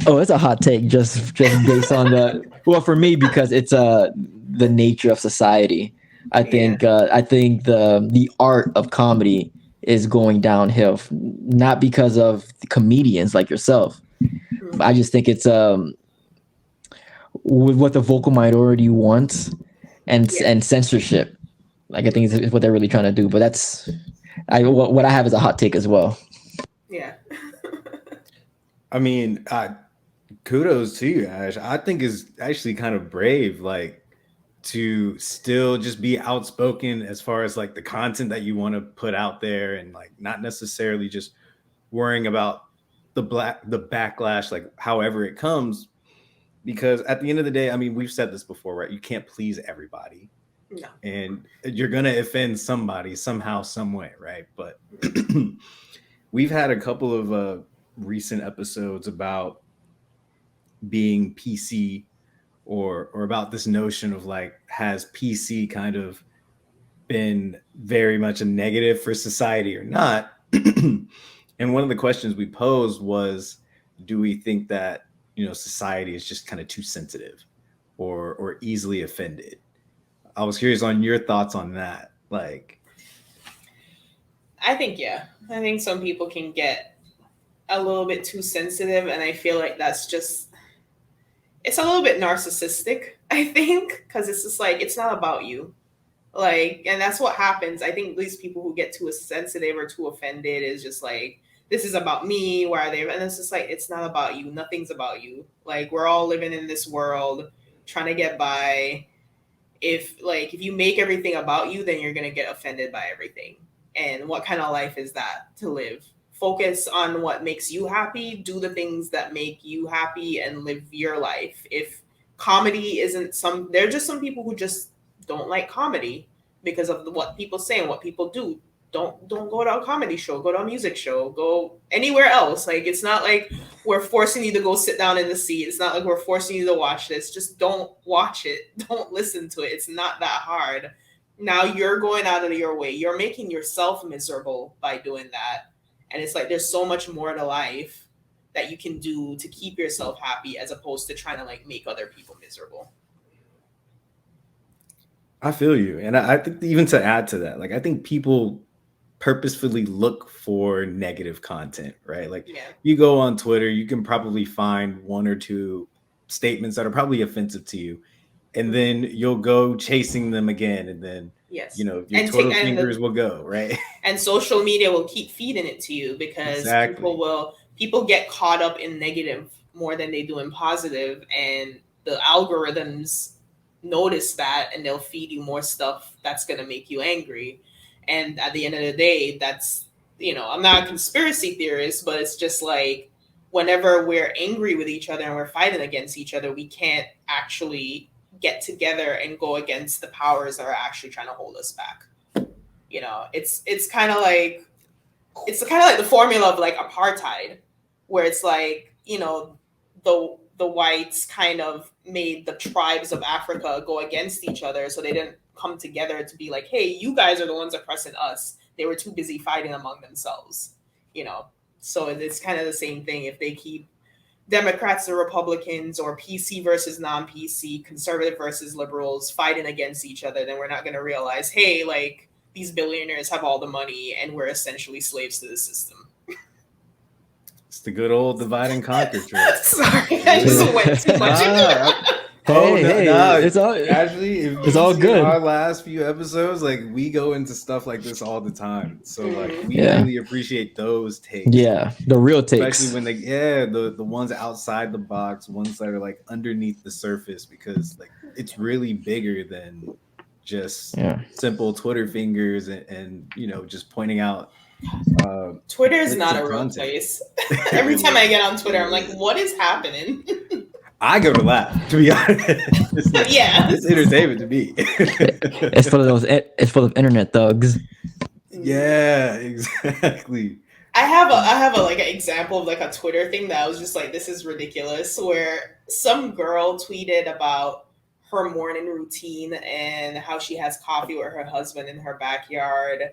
Oh, it's a hot take just based on well, for me, because it's the nature of society. I think the art of comedy is going downhill, not because of comedians like yourself. Mm-hmm. I just think it's with what the vocal minority wants and censorship. Like I think is what they're really trying to do. But that's what I have is a hot take as well. Yeah. I mean, kudos to you, Ash. I think is actually kind of brave, like to still just be outspoken as far as like the content that you want to put out there, and like not necessarily just worrying about the backlash, like however it comes. Because at the end of the day, I mean, we've said this before, right? You can't please everybody. No. And you're going to offend somebody somehow, some way, right? But we've had a couple of recent episodes about being PC or about this notion of like, has PC kind of been very much a negative for society or not? And one of the questions we posed was, do we think that, society is just kind of too sensitive or easily offended? I was curious on your thoughts on that. Like, I think some people can get a little bit too sensitive, and I feel like that's just, it's a little bit narcissistic, I think, because it's just like, it's not about you. Like, and that's what happens. I think these people who get too sensitive or too offended is just like, this is about me, why are they? And it's just like, it's not about you. Nothing's about you. Like, we're all living in this world trying to get by. If you make everything about you, then you're going to get offended by everything. And what kind of life is that to live? Focus on what makes you happy, do the things that make you happy, and live your life. If comedy isn't there are just some people who just don't like comedy because of what people say and what people do. Don't go to a comedy show, go to a music show, go anywhere else. Like, it's not like we're forcing you to go sit down in the seat. It's not like we're forcing you to watch this. Just don't watch it. Don't listen to it. It's not that hard. Now you're going out of your way. You're making yourself miserable by doing that. And it's like, there's so much more to life that you can do to keep yourself happy as opposed to trying to like make other people miserable. I feel you. And I think even to add to that, like, I think people purposefully look for negative content, right? Like, you go on Twitter, you can probably find one or two statements that are probably offensive to you, and then you'll go chasing them again, and then your Twitter fingers will go, right? And social media will keep feeding it to you because people get caught up in negative more than they do in positive, and the algorithms notice that, and they'll feed you more stuff that's going to make you angry. And at the end of the day, that's, I'm not a conspiracy theorist, but it's just like, whenever we're angry with each other and we're fighting against each other, we can't actually get together and go against the powers that are actually trying to hold us back. It's kind of like the formula of like apartheid, where it's like, the whites kind of made the tribes of Africa go against each other, so they didn't come together to be like, hey, you guys are the ones oppressing us. They were too busy fighting among themselves, So it's kind of the same thing. If they keep Democrats or Republicans or PC versus non-PC, conservative versus liberals fighting against each other, then we're not going to realize, hey, like these billionaires have all the money and we're essentially slaves to the system. It's the good old divide and conquer trick. Sorry, I just went too much into it. It's all actually, if it's all good. Our last few episodes, like we go into stuff like this all the time, so like we Yeah. really appreciate those takes. Yeah, the real takes. Especially when the ones outside the box, ones that are like underneath the surface, because like it's really bigger than just simple Twitter fingers and you know just pointing out. Twitter is not a real place. Every time I get on Twitter, I'm like, what is happening? I go to laugh, to be honest. It's entertainment to me. It's full of internet thugs. Yeah, exactly. I have a like an example of like a Twitter thing that I was just like, this is ridiculous, where some girl tweeted about her morning routine and how she has coffee with her husband in her backyard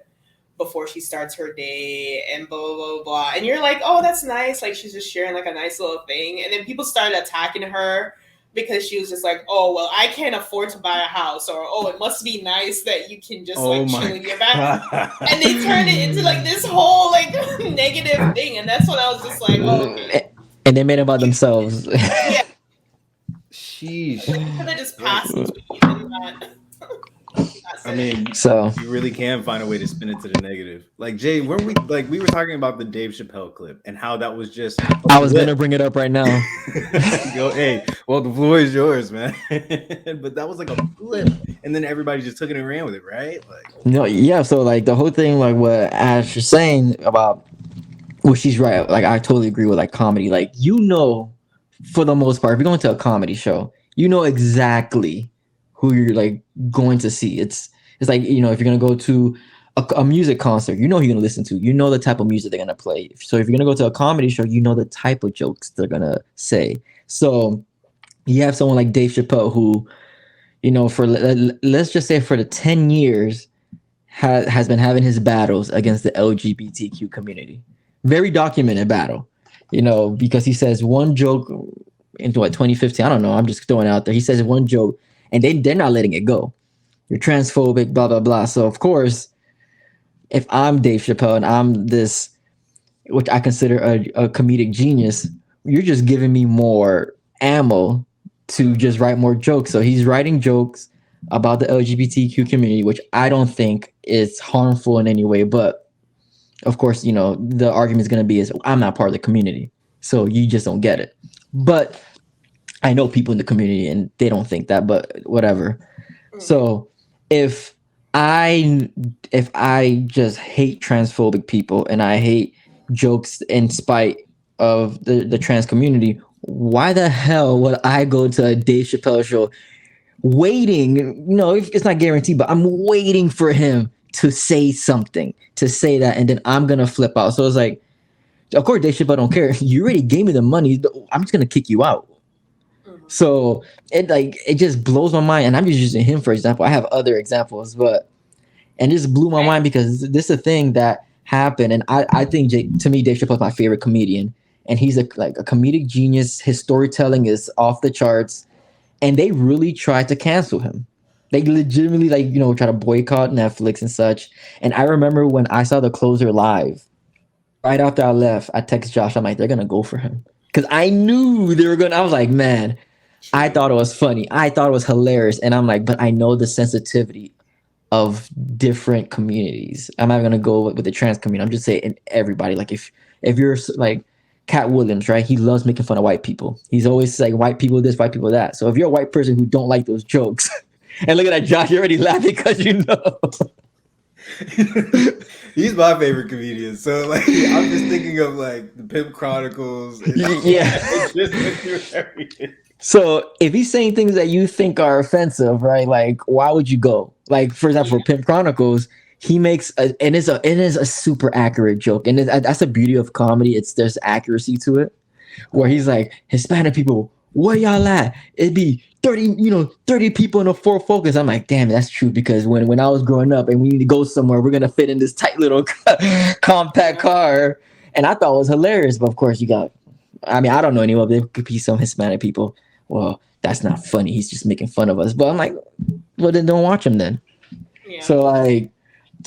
before she starts her day and blah, blah, blah, blah. And you're like, oh, that's nice. Like, she's just sharing like a nice little thing. And then people started attacking her because she was just like, oh, well, I can't afford to buy a house. Or, oh, it must be nice that you can just like chill in your back. And they turned it into like this whole like negative thing. And that's when I was just like, oh, okay. And they made it about themselves. Yeah. Sheesh. Like, you could have just passed it to me and not... I mean, so you really can find a way to spin it to the negative. Like Jay, we were talking about the Dave Chappelle clip and how that was just. I was gonna bring it up right now. Hey, well, the floor is yours, man. But that was like a flip, and then everybody just took it and ran with it, right? Like, no, yeah. So like the whole thing, like what Ash is saying about, well, she's right. Like I totally agree with like comedy. Like for the most part, if you're going to a comedy show, you know exactly who you're like going to see. It's like, you know, if you're gonna go to a music concert, you know who you're gonna listen to. You know the type of music they're gonna play. So if you're gonna go to a comedy show, you know the type of jokes they're gonna say. So you have someone like Dave Chappelle who, you know, for let's just say for the 10 years has been having his battles against the LGBTQ community. Very documented battle, you know, because he says one joke into 2015. I don't know. I'm just throwing it out there. He says one joke. And they're not letting it go. You're transphobic, blah, blah, blah. So, of course, if I'm Dave Chappelle and I'm this, which I consider a comedic genius, you're just giving me more ammo to just write more jokes. So he's writing jokes about the LGBTQ community, which I don't think is harmful in any way. But, of course, you know, the argument is going to be is I'm not part of the community. So you just don't get it. But I know people in the community and they don't think that, but whatever. So if I just hate transphobic people and I hate jokes in spite of the trans community, why the hell would I go to a Dave Chappelle show waiting? You know, it's not guaranteed, but I'm waiting for him to say something, to say that, and then I'm going to flip out. So it's like, of course, Dave Chappelle don't care. You already gave me the money. I'm just going to kick you out. So it just blows my mind, and I'm just using him for example. I have other examples, and it just blew my mind because this is a thing that happened, and I think to me Dave Chappelle is my favorite comedian, and he's a comedic genius. His storytelling is off the charts, and they really tried to cancel him. They legitimately try to boycott Netflix and such. And I remember when I saw The Closer live, right after I left, I texted Josh. I'm like, they're gonna go for him because I knew they were gonna. I was like, man. I thought it was funny. I thought it was hilarious. And I'm like, but I know the sensitivity of different communities. I'm not going to go with the trans community. I'm just saying everybody. Like if you're like Cat Williams, right? He loves making fun of white people. He's always like white people this, white people that. So if you're a white person who don't like those jokes, and look at that, Josh, you're already laughing because you know. He's my favorite comedian. So like I'm just thinking of like the Pimp Chronicles. Yeah. Just everything. So if he's saying things that you think are offensive, right? Like, why would you go? Like, for example, for Pimp Chronicles, he makes it is a super accurate joke, and that's the beauty of comedy. There's accuracy to it, where he's like, Hispanic people, where y'all at? It'd be 30 people in a Ford Focus. I'm like, damn, that's true, because when I was growing up and we need to go somewhere, we're gonna fit in this tight little compact car, and I thought it was hilarious. But of course, you got I mean, I don't know anyone. There could be some Hispanic people. Well, that's not funny. He's just making fun of us. But I'm like, well, then don't watch him then. Yeah. So like,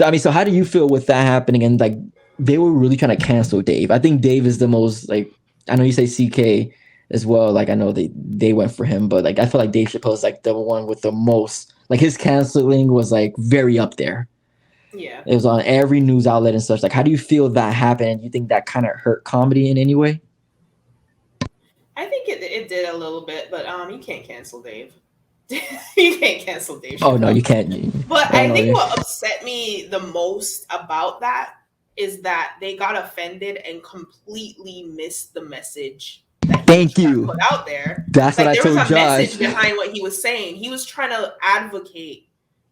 I mean, so how do you feel with that happening? And like, they were really trying to cancel Dave. I think Dave is the most like. I know you say CK as well. Like I know they went for him, but like I feel like Dave Chappelle is like the one with the most. Like his canceling was like very up there. Yeah. It was on every news outlet and such. Like, how do you feel that happened? And you think that kind of hurt comedy in any way? I think it did a little bit, but you can't cancel Dave. You can't cancel Dave. Oh no, you can't. But I think what upset me the most about that is that they got offended and completely missed the message that he put out there. That's like, what I told Josh. There was a message behind what he was saying. He was trying to advocate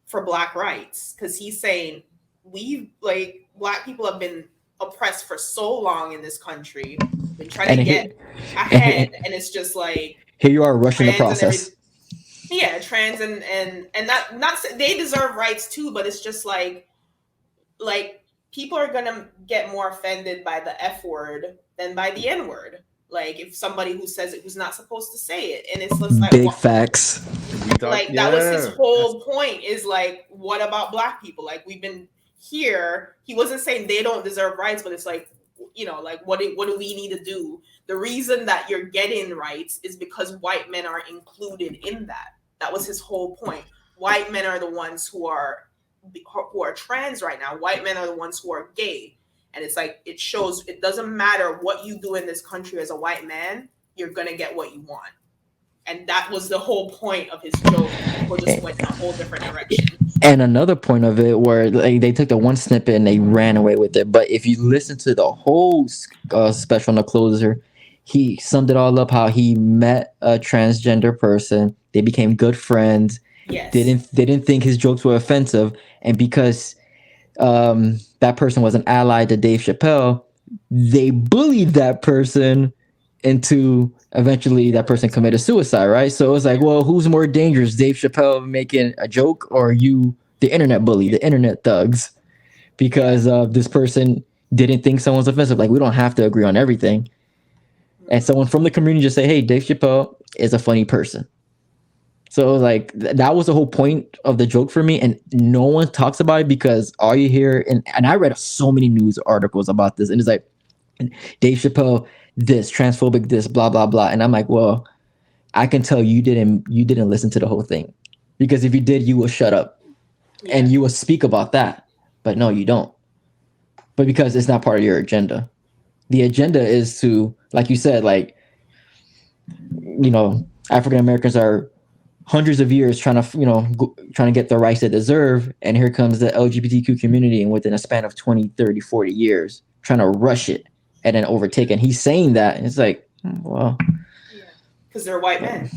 for Black rights because he's saying Black people have been oppressed for so long in this country, been trying to get ahead, and it's just like here you are rushing the process. Yeah, trans and not they deserve rights too, but it's just like people are gonna get more offended by the F word than by the N word. Like if somebody who says it who's not supposed to say it, and it's just like big facts. Like that was his whole point. Is like, what about Black people? Like we've been here. He wasn't saying they don't deserve rights, but it's like, like what do we need to do? The reason that you're getting rights is because white men are included in that. That was his whole point. White men are the ones who are trans right now. White men are the ones who are gay. And it's like, it shows it doesn't matter what you do in this country as a white man, you're going to get what you want. And that was the whole point of his joke. People just went in a whole different direction. And another point of it where they took the one snippet and they ran away with it. But if you listen to the whole special on the closer, he summed it all up how he met a transgender person. They became good friends. Yes. They didn't think his jokes were offensive. And because that person was an ally to Dave Chappelle, they bullied that person into eventually that person committed suicide, right? So it was like, well, who's more dangerous, Dave Chappelle making a joke or you, the internet bully, the internet thugs? Because this person didn't think someone's offensive. Like, we don't have to agree on everything. And someone from the community just say, hey, Dave Chappelle is a funny person. So it was like, that was the whole point of the joke for me. And no one talks about it because all you hear, and I read so many news articles about this, and it's like, Dave Chappelle, this transphobic, this blah blah blah, and I'm like, well, I can tell you didn't listen to the whole thing, because if you did, you will shut up and you will speak about that, but no, you don't. But because it's not part of your agenda, the agenda is to, like you said, like, African Americans are hundreds of years trying to get the rights they deserve, and here comes the LGBTQ community, and within a span of 20, 30, 40 years trying to rush it and then overtake. And he's saying that, and it's like, well, because they're white men.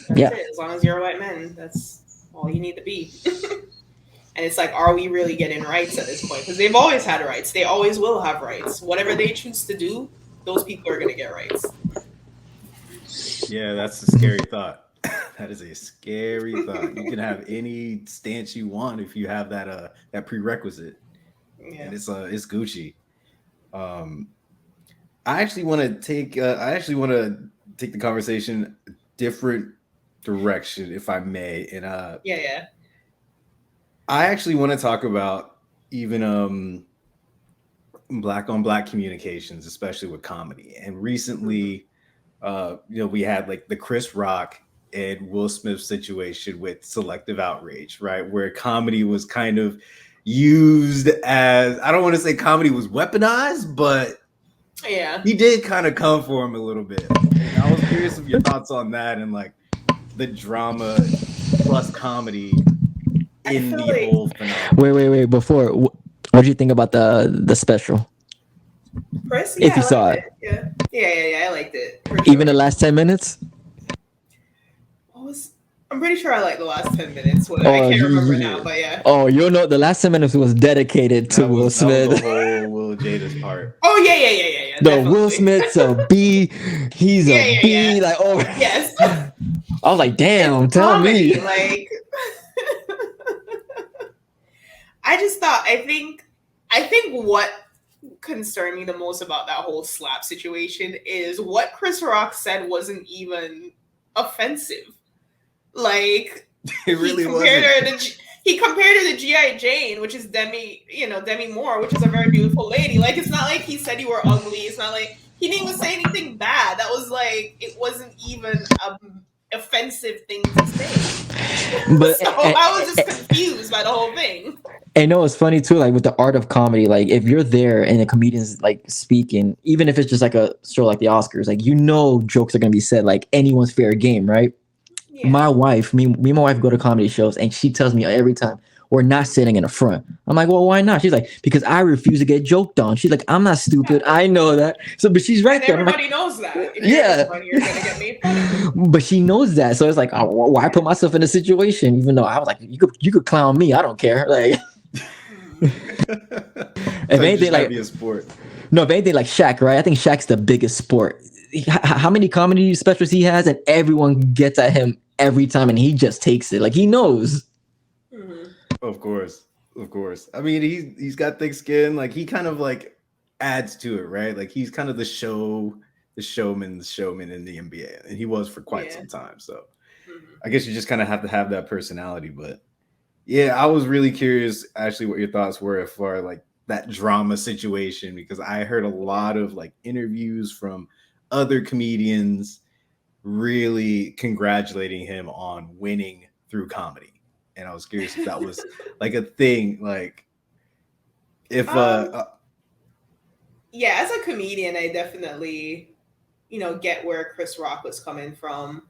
That's it. As long as you're a white man, that's all you need to be. And it's like, are we really getting rights at this point? Because they've always had rights. They always will have rights. Whatever they choose to do, those people are going to get rights. Yeah, that's a scary thought. That is a scary thought. You can have any stance you want if you have that prerequisite, and it's Gucci. I actually want to take the conversation a different direction, if I may. And I actually want to talk about even Black on Black communications, especially with comedy. And recently, we had like the Chris Rock and Will Smith situation with selective outrage, right? Where comedy was kind of used as, I don't want to say comedy was weaponized, but he did kind of come for him a little bit. And I was curious of your thoughts on that and like the drama plus comedy in the whole phenomenon. Wait. Before, what did you think about the special? Chris, if you saw it. Yeah, I liked it. Even the last 10 minutes? I'm pretty sure I liked the last 10 minutes. I can't remember now, but yeah. Oh, the last 10 minutes was dedicated to Will Smith. That was the whole Will Jada's part. Oh, yeah. The definitely. Will Smith's a B. He's a B. Like, oh. Yes. I was like, damn, tell me. Like, I just thought, I think what concerned me the most about that whole slap situation is what Chris Rock said wasn't even offensive. Like, It really wasn't. He compared her to G.I. Jane, which is Demi Moore, which is a very beautiful lady. Like, it's not like he said you were ugly. It's not like he didn't even say anything bad. That was like, it wasn't even an offensive thing to say. But So I was just confused by the whole thing. I know it's funny too, like with the art of comedy, like if you're there and the comedian's like speaking, even if it's just like a show like the Oscars, like jokes are gonna be said, like anyone's fair game, right? Yeah. My wife, me and my wife go to comedy shows and she tells me every time we're not sitting in the front. I'm like, well, why not? She's like, because I refuse to get joked on. She's like, I'm not stupid. I know that. So, but she's right And there. everybody like, knows that. If yeah. you're in the front, you're gonna get made fun of. But she knows that. So it's like, oh, why put myself in a situation? Even though I was like, you could clown me. I don't care. Like, if anything, like be a sport. No, if anything, like Shaq, right? I think Shaq's the biggest sport. How many comedy specials he has, and everyone gets at him every time, and he just takes it. Like he knows. Of course. I mean, he's got thick skin. Like he kind of like adds to it, right? Like he's kind of the showman in the NBA, and he was for quite some time. So I guess you just kind of have to have that personality. But yeah, I was really curious actually what your thoughts were as far like that drama situation, because I heard a lot of like interviews from other comedians really congratulating him on winning through comedy. And I was curious if that was like a thing, like if yeah, as a comedian, I definitely, get where Chris Rock was coming from.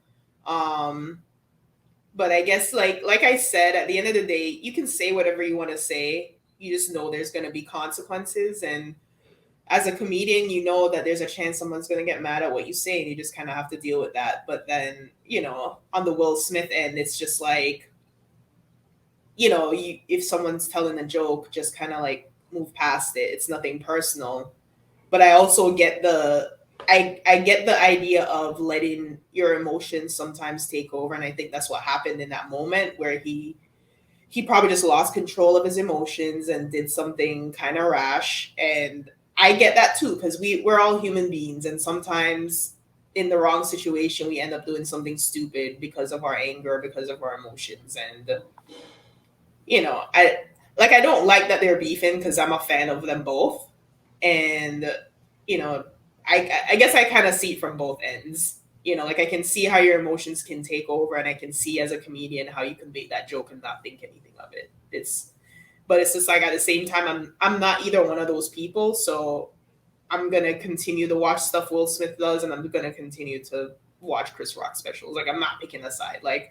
But I guess like I said, at the end of the day, you can say whatever you want to say. You just know there's going to be consequences. And as a comedian, you know that there's a chance someone's going to get mad at what you say, and you just kind of have to deal with that. But then, on the Will Smith end, it's just like, if someone's telling a joke, just kind of like move past it. It's nothing personal. But I also get I get the idea of letting your emotions sometimes take over. And I think that's what happened in that moment where he probably just lost control of his emotions and did something kind of rash. And I get that too, because we're all human beings. And sometimes in the wrong situation, we end up doing something stupid because of our anger, because of our emotions. And, I don't like that they're beefing because I'm a fan of them both. And, I guess I kind of see it from both ends. I can see how your emotions can take over, and I can see as a comedian how you can make that joke and not think anything of it. But it's just like at the same time, I'm not either one of those people, so I'm gonna continue to watch stuff Will Smith does, and I'm gonna continue to watch Chris Rock specials. Like I'm not picking a side. Like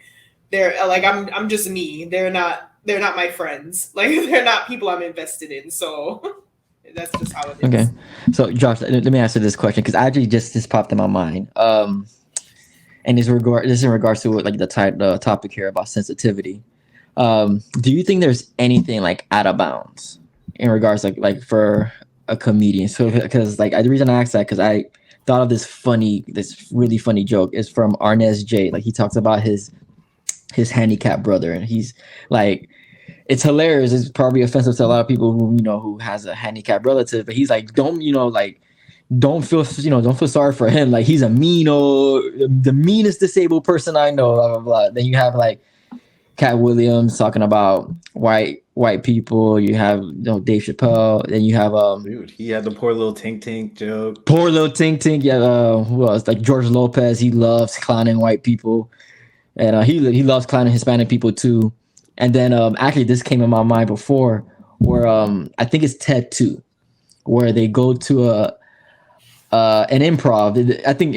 they're like I'm just me. They're not my friends. Like they're not people I'm invested in. So. That's just how it is. Okay. So Josh, let me answer this question because actually just popped in my mind. And this is in regards to like the topic here about sensitivity. Do you think there's anything like out of bounds in regards like for a comedian? So because like the reason I asked that because I thought of this really funny joke is from Arnez J. Like he talks about his handicapped brother, and he's like. It's hilarious. It's probably offensive to a lot of people who has a handicapped relative. But he's like, don't feel sorry for him. Like he's the meanest disabled person I know. Blah blah blah. Then you have like Cat Williams talking about white people. You have Dave Chappelle. Then you have dude, he had the poor little Tink joke. Poor little Tink. Yeah. Who else? Like George Lopez. He loves clowning white people, and he loves clowning Hispanic people too. And then actually this came in my mind before where I think it's TED 2 where they go to an improv. I think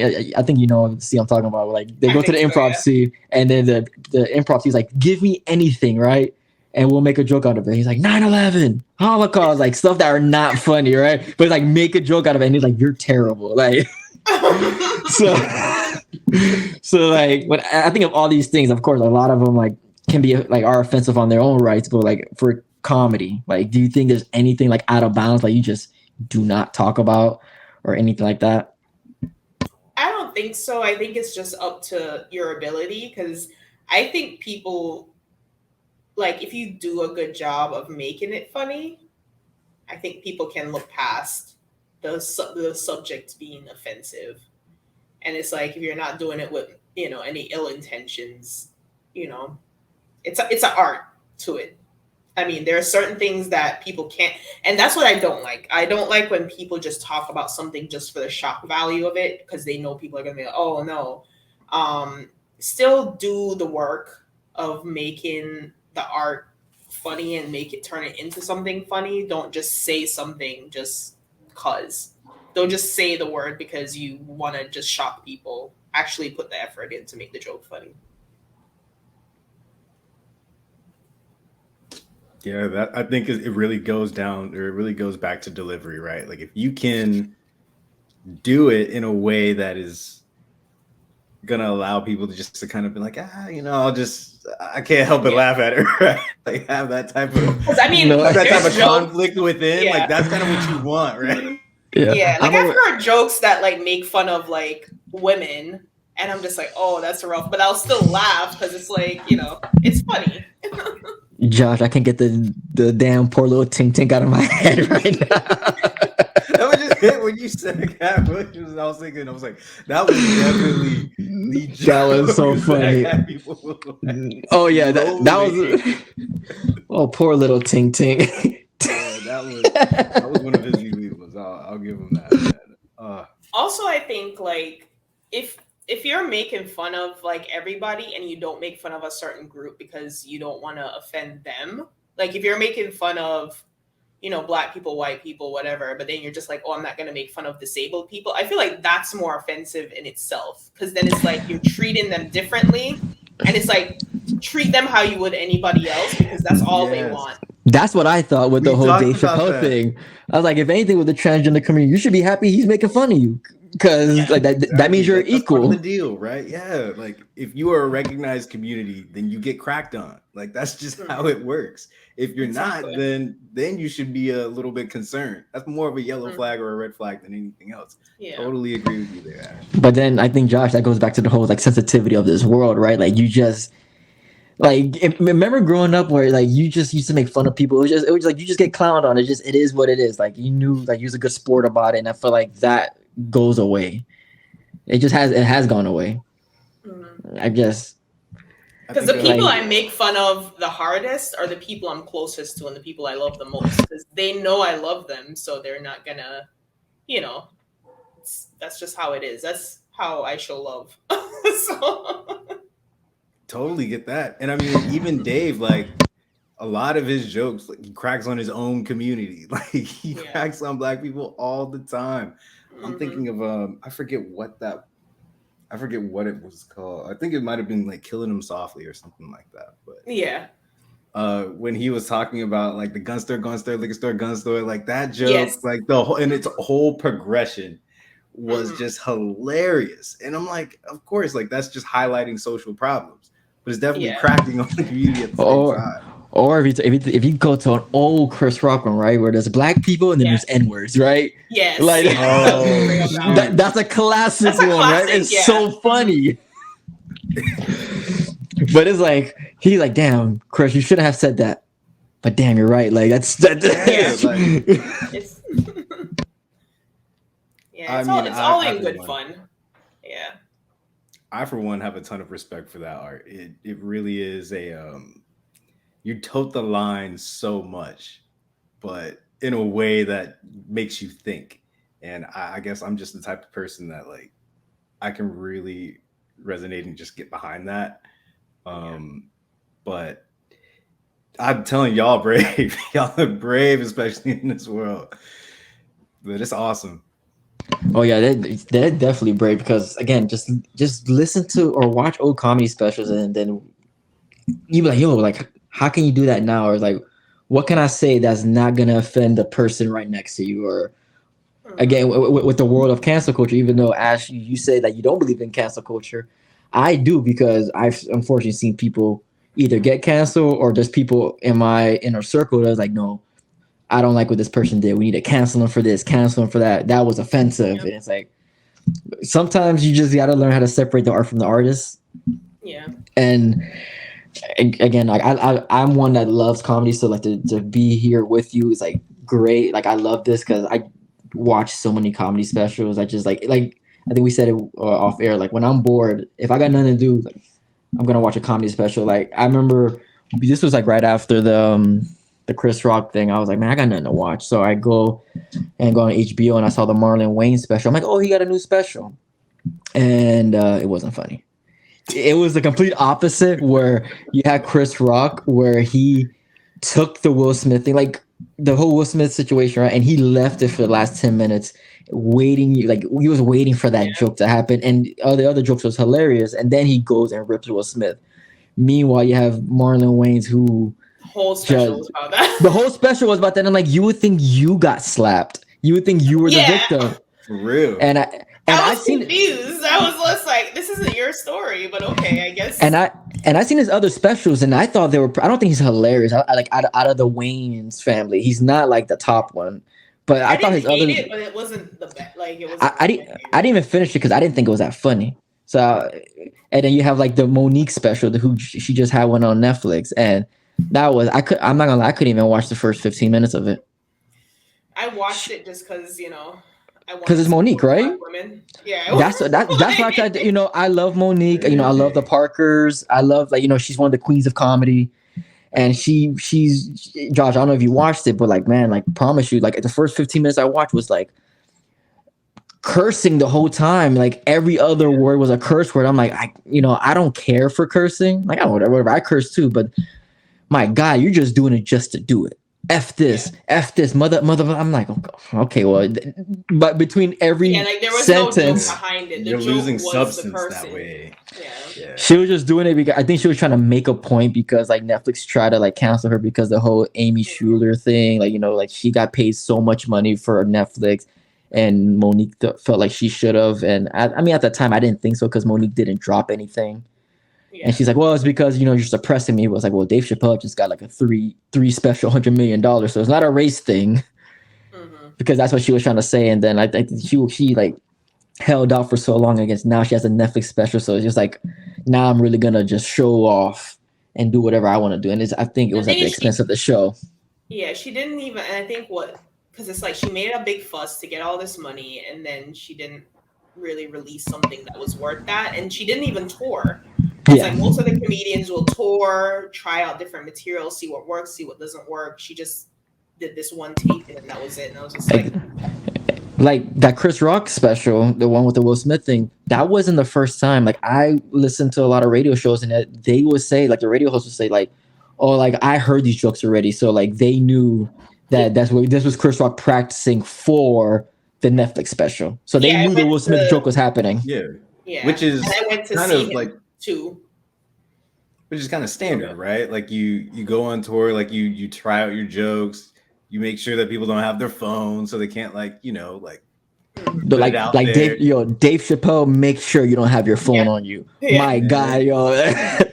see I'm talking about like they go to the improv scene and then the improv scene's like give me anything, right? And we'll make a joke out of it. He's like 9/11, Holocaust, like stuff that are not funny, right? But like make a joke out of it and he's like you're terrible. Like so like when I think of all these things, of course a lot of them like can be like are offensive on their own rights, but like for comedy, like do you think there's anything like out of bounds like you just do not talk about or anything like that? I don't think so. I think it's just up to your ability because I think people like if you do a good job of making it funny, I think people can look past the subject being offensive. And it's like if you're not doing it with any ill intentions, it's an art to it. I mean, there are certain things that people can't, and that's what I don't like. I don't like when people just talk about something just for the shock value of it because they know people are gonna be like, oh no. Still do the work of making the art funny and turn it into something funny. Don't just say something just cause. Don't just say the word because you want to just shock people. Actually put the effort in to make the joke funny. Yeah, that I think it really goes down, or it really goes back to delivery, right? Like if you can do it in a way that is gonna allow people to kind of be like, I can't help but laugh at it, right? Like have that type of conflict within, like that's kind of what you want, right? Yeah, like I've heard jokes that like make fun of like women, and I'm just like, oh, that's rough, but I'll still laugh because it's like it's funny. Josh, I can't get the damn poor little Tink Tink out of my head right now. That was just hit when you said cat roaches. I was thinking, I was like, that was definitely the joke. That was so funny. Oh yeah, that was. Oh, poor little Tink Tink. Yeah, that was one of his believers. I'll give him that. Also, I think like if you're making fun of like everybody and you don't make fun of a certain group because you don't want to offend them, like if you're making fun of Black people, white people, whatever, but then you're just like, oh, I'm not going to make fun of disabled people. I feel like that's more offensive in itself because then it's like you're treating them differently, and it's like treat them how you would anybody else because that's all they want. That's what I thought with the whole Dave Chappelle thing. I was like, if anything with the transgender community, you should be happy he's making fun of you because like that means you're equal. That's part of the deal, right? Yeah, like if you are a recognized community, then you get cracked on. Like that's just how it works. If you're not, then you should be a little bit concerned. That's more of a yellow flag or a red flag than anything else. Yeah. Totally agree with you there, Ash. But then I think, Josh, that goes back to the whole like sensitivity of this world, right? Like you just remember growing up where like you just used to make fun of people. It was like you just get clowned on. It is what it is. Like you knew like you was a good sport about it, and I feel like that goes away. It has gone away. Mm-hmm. I guess. Because the people I make fun of the hardest are the people I'm closest to and the people I love the most. Because they know I love them, so they're not gonna, that's just how it is. That's how I show love. Totally get that. And I mean, even Dave, like a lot of his jokes, like he cracks on his own community. Like he cracks on Black people all the time. I'm thinking of I forget what it was called. I think it might have been like Killing Him Softly or something like that. But when he was talking about like the gun store, liquor store, gun store, like that joke, like its whole progression was just hilarious. And I'm like, of course, like that's just highlighting social problems, but it's definitely cracking on the community at the same time. Or if you go to an old Chris Rock one, right, where there's Black people and then there's N-words, right? Yes. Like that's a classic one, right? It's so funny. But it's like he's like, damn, Chris, you shouldn't have said that. But damn, you're right. Like that's it's all in good fun. Yeah. I for one have a ton of respect for that art. It really is you tote the line so much, but in a way that makes you think. And I guess I'm just the type of person that like I can really resonate and just get behind that. But I'm telling y'all, brave. Y'all are brave, especially in this world. But it's awesome. Oh yeah, they're definitely brave because again, just listen to or watch old comedy specials and then you be like, yo, like how can you do that now? Or like, what can I say that's not gonna offend the person right next to you? Or again, with the world of cancel culture, even though Ash, you say that you don't believe in cancel culture, I do because I've unfortunately seen people either get canceled or there's people in my inner circle that's like, no, I don't like what this person did. We need to cancel them for this, cancel them for that. That was offensive. And it's like sometimes you just got to learn how to separate the art from the artist. Yeah. And again, like I'm one that loves comedy, so like to be here with you is like great. Like I love this because watch so many comedy specials. I just like I think we said it off air. Like when I'm bored, if I got nothing to do, like, I'm gonna watch a comedy special. Like I remember this was like right after the Chris Rock thing. I was like, man, I got nothing to watch. So I go on HBO and I saw the Marlon Wayne special. I'm like, oh, he got a new special, and it wasn't funny. It was the complete opposite, where you had Chris Rock, where he took the Will Smith thing, like the whole Will Smith situation, right? And he left it for the last 10 minutes, waiting, like he was waiting for that joke to happen. And all the other jokes was hilarious. And then he goes and rips Will Smith. Meanwhile, you have Marlon Wayans, who The whole special was about that. the whole special was about that. And I'm like, you would think you got slapped. You would think you were the victim. For real. And I was confused. I was less like, this isn't your story, but okay, I guess. And I seen his other specials, and I thought they were. I don't think he's hilarious. I like out of the Wayans family, he's not like the top one. But I thought his other. It, but it wasn't the best. Like it was. I didn't even finish it because I didn't think it was that funny. So, and then you have like the Monique special, who she just had one on Netflix, and that was I'm not gonna lie, I couldn't even watch the first 15 minutes of it. I watched it just because because it's Monique, right? Yeah, that's why I tried to, I love Monique. I love the Parkers. I love she's one of the queens of comedy, and she's Josh. I don't know if you watched it, but like, man, like, promise you, like the first 15 minutes I watched was like cursing the whole time. Like every other word was a curse word. I'm like, I don't care for cursing. Like, I don't know, whatever. I curse too, but my God, you're just doing it just to do it. F this, mother. I'm like, okay, well, but between every there was sentence, no joke behind it. You're losing substance that way. Yeah. She was just doing it because I think she was trying to make a point, because like Netflix tried to like cancel her because the whole Amy Schumer thing, like she got paid so much money for Netflix, and Monique felt like she should have. And I mean, at the time, I didn't think so because Monique didn't drop anything. And she's like, well, it's because, you're suppressing me. It was like, well, Dave Chappelle just got like a three special $100 million. So it's not a race thing, because that's what she was trying to say. And then I think she like held out for so long against, now she has a Netflix special. So it's just like, now I'm really going to just show off and do whatever I want to do. And I think it was at the expense of the show. Yeah, she didn't even, and I think because it's like she made a big fuss to get all this money, and then she didn't really release something that was worth that. And she didn't even tour. It's like most of the comedians will tour, try out different materials, see what works, see what doesn't work. She just did this one tape, and that was it. And I was just like that Chris Rock special, the one with the Will Smith thing, that wasn't the first time. Like, I listened to a lot of radio shows, and they would say, like, the radio host would say, like, oh, like, I heard these jokes already. So like they knew that this was Chris Rock practicing for the Netflix special. So they knew the Will Smith joke was happening. Yeah. Which is kind of like too. Which is kind of standard, right? Like you go on tour, like you try out your jokes, you make sure that people don't have their phones, so they can't like Dave Chappelle, make sure you don't have your phone on you. My God,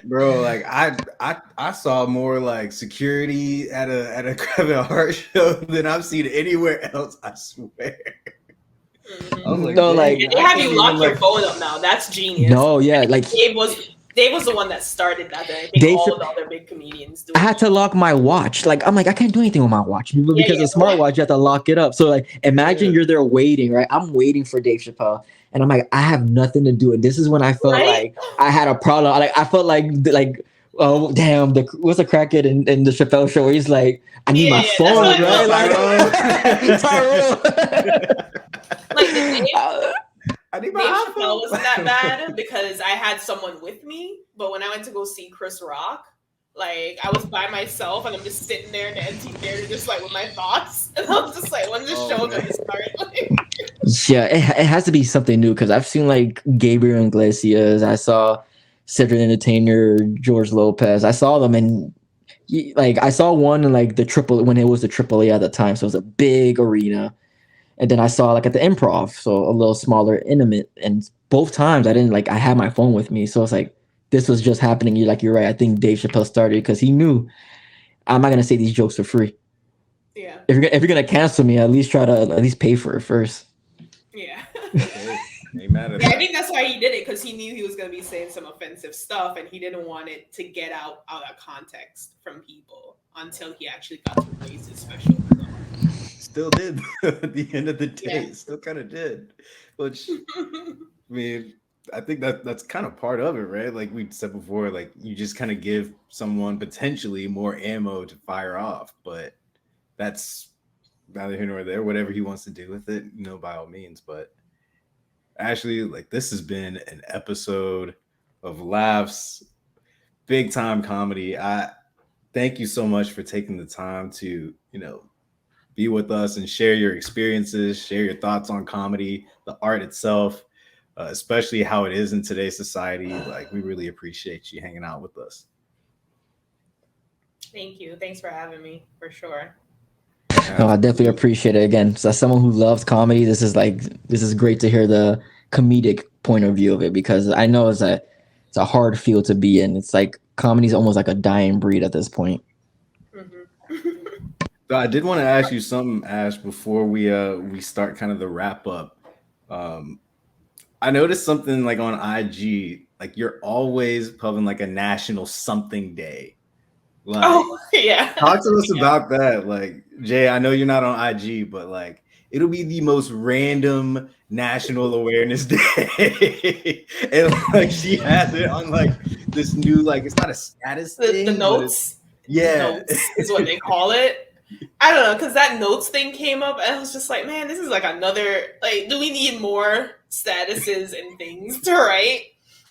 bro, like I saw more like security at a Kevin Hart show than I've seen anywhere else. I swear. I was like, they have you lock your phone up now. That's genius. No, yeah, like Dave was the one that started that. I think all the other big comedians do. I had to lock my watch. Like, I'm like, I can't do anything with my watch because a smartwatch, you have to lock it up. So like, imagine you're there waiting, right? I'm waiting for Dave Chappelle, and I'm like, I have nothing to do. And this is when I felt like I had a problem. Like, I felt like oh damn, what's the crackhead in the Chappelle show where he's like, I need my phone, right? Like, I think Dave Chappelle wasn't that bad because I had someone with me. But when I went to go see Chris Rock, like I was by myself and I'm just sitting there in the empty theater, just like with my thoughts. And I was just like, when this show's gonna start? Yeah, it has to be something new, because I've seen like Gabriel Iglesias, I saw Cedric the Entertainer, George Lopez. I saw them, and like I saw one in like when it was the AAA at the time, so it was a big arena. And then I saw like at the Improv, so a little smaller, intimate. And both times I didn't I had my phone with me. So it's like, this was just happening. You're right. I think Dave Chappelle started because he knew I'm not going to say these jokes for free. Yeah. If you're going to cancel me, at least try to pay for it first. Yeah. I think that's why he did it, because he knew he was going to be saying some offensive stuff, and he didn't want it to get out of context from people until he actually got to release his special. still did at the end of the day. Yeah. It still kind of did. Which I mean, I think that's kind of part of it, right? Like we said before, like you just kind of give someone potentially more ammo to fire off, but that's neither here nor there. Whatever he wants to do with it, by all means. But actually, like this has been an episode of laughs, big time comedy. I thank you so much for taking the time to, be with us and share your experiences, share your thoughts on comedy, the art itself, especially how it is in today's society. Like, we really appreciate you hanging out with us. Thank you. Thanks for having me, for sure. No, I definitely appreciate it. Again, so as someone who loves comedy, this is great to hear the comedic point of view of it, because I know it's a hard field to be in. It's like comedy is almost like a dying breed at this point. So I did want to ask you something, Ash, before we start kind of the wrap up. I noticed something like on IG, like you're always pubbing like a national something day. Like, oh yeah. Talk to us about that. Like, Jay, I know you're not on IG, but like it'll be the most random National Awareness Day. And like she has it on like this new, like it's not a status thing. The notes. Yeah. Notes is what they call it. I don't know, because that notes thing came up and I was just like, man, this is like another, like, do we need more statuses and things to write?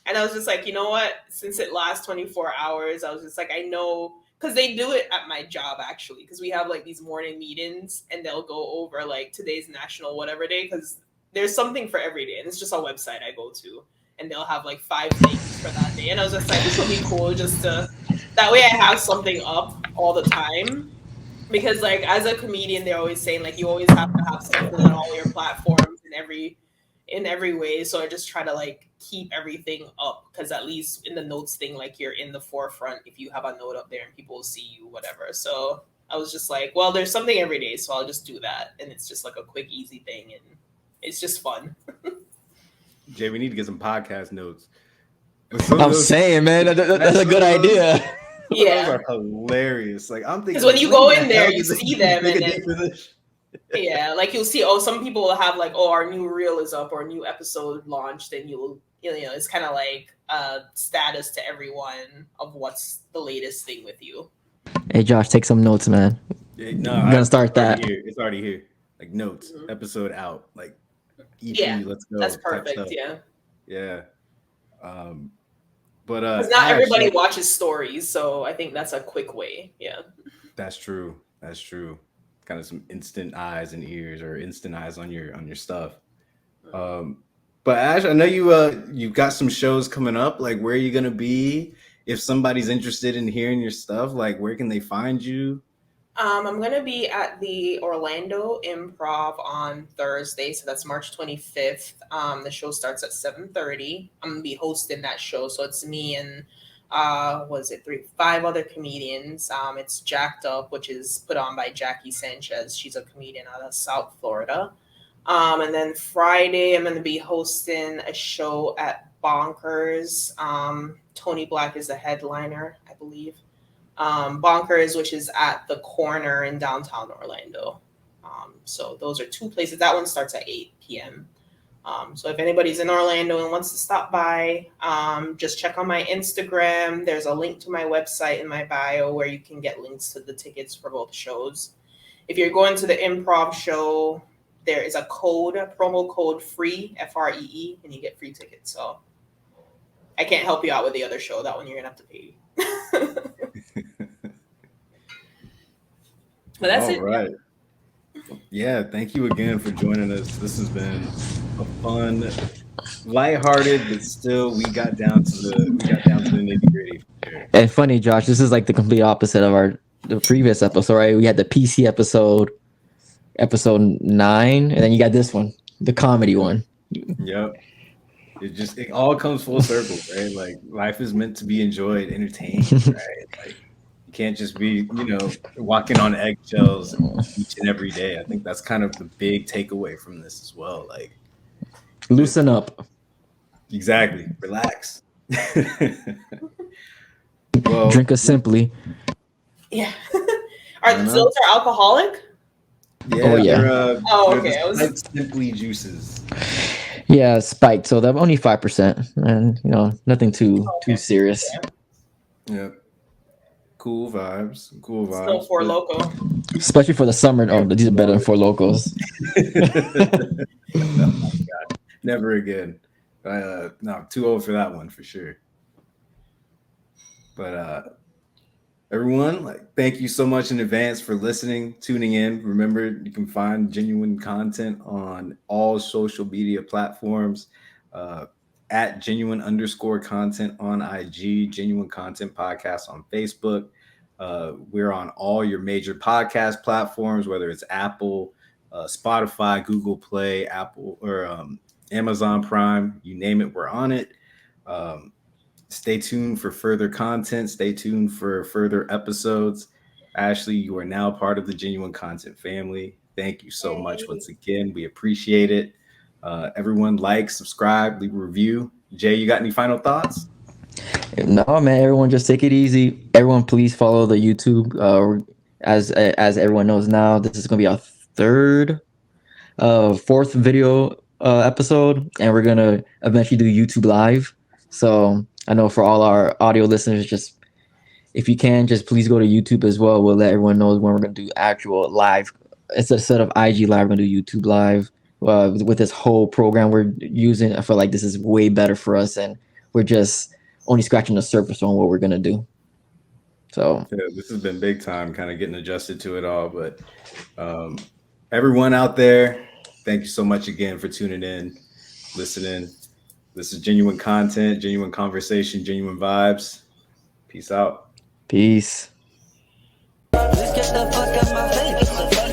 And I was just like, you know what? Since it lasts 24 hours, I was just like, I know, because they do it at my job, actually, because we have like these morning meetings and they'll go over like today's national whatever day, because there's something for every day. And it's just a website I go to and they'll have like 5 things for that day. And I was just like, this will be cool just to, that way I have something up all the time. Because like as a comedian, they're always saying like you always have to have something on all your platforms in every way. So I just try to like keep everything up, because at least in the notes thing, like you're in the forefront if you have a note up there and people will see you, whatever. So I was just like, well, there's something every day, so I'll just do that, and it's just like a quick, easy thing, and it's just fun. Jay, we need to get some podcast notes. I'm saying, man, that's a good idea. Yeah, those are hilarious. Like I'm thinking, because when you go in there, you see them, and then yeah, like you'll see. Oh, some people will have like, oh, our new reel is up or new episode launched, and you'll, it's kind of like a status to everyone of what's the latest thing with you. Hey, Josh, take some notes, man. Yeah, no, I'm gonna start that. It's already here. Like notes, episode out, like EP. Yeah, let's go. That's perfect. Yeah. Yeah. But because not everybody watches stories, so I think that's a quick way. Yeah. That's true. That's true. Kind of some instant eyes and ears, or instant eyes on your stuff. But Ash, I know you've got some shows coming up. Like, where are you gonna be? If somebody's interested in hearing your stuff, like, where can they find you? I'm gonna be at the Orlando Improv on Thursday, so that's March 25th. The show starts at 7:30. I'm gonna be hosting that show, so it's me and 5 other comedians. It's Jacked Up, which is put on by Jackie Sanchez. She's a comedian out of South Florida. And then Friday, I'm gonna be hosting a show at Bonkers. Tony Black is the headliner, I believe. Bonkers, which is at the Corner in downtown Orlando. So those are 2 places. That one starts at 8 p.m. So if anybody's in Orlando and wants to stop by, just check on my Instagram. There's a link to my website in my bio where you can get links to the tickets for both shows. If you're going to the improv show, there is a promo code FREE, FREE, and you get free tickets. So I can't help you out with the other show. That one you're going to have to pay. But that's it. Right. Yeah, thank you again for joining us. This has been a fun, lighthearted, but still we got down to the nitty-gritty. Sure. And funny, Josh, this is like the complete opposite of the previous episode, right? We had the PC episode 9, and then you got this one, the comedy one. Yep. It all comes full circle, right? Like, life is meant to be enjoyed, entertained, right? Like, you can't just be, walking on eggshells each and every day. I think that's kind of the big takeaway from this as well. Like, loosen up. Exactly. Relax. Well, drink a Simply. Yeah. Are alcoholic? Yeah, Oh, yeah. Oh, they're okay. I the was Spiked Simply juices. Yeah, spiked. So they're only 5%, and nothing too okay. serious. Yeah. Yep. Cool vibes. Cool Still vibes. for loco. Especially for the summer. Oh, these are better than Four Locos. Oh my God. Never again. No, too old for that one for sure. But everyone, like, thank you so much in advance for listening, tuning in. Remember, you can find genuine content on all social media platforms. At genuine_content on IG, genuine content podcast on Facebook. We're on all your major podcast platforms, whether it's Apple, Spotify, Google Play, Apple, or Amazon Prime, you name it, we're on it. Stay tuned for further content. Stay tuned for further episodes. Ashley, you are now part of the Genuine Content family. Thank you so much once again. We appreciate it. Everyone, like, subscribe, leave a review. Jay, you got any final thoughts? No, man. Everyone, just take it easy. Everyone, please follow the YouTube. As everyone knows now, this is gonna be our fourth video episode, and we're gonna eventually do YouTube Live. So I know for all our audio listeners, just if you can, just please go to YouTube as well. We'll let everyone know when we're gonna do actual live. Instead of IG Live, we're gonna do YouTube Live. With this whole program we're using, I feel like this is way better for us, and we're just only scratching the surface on what we're gonna do. So Yeah, this has been big time, kind of getting adjusted to it all. But everyone out there, thank you so much again for tuning in, listening. This is genuine content, genuine conversation, genuine vibes. Peace out. peace. Just get the fuck out my face.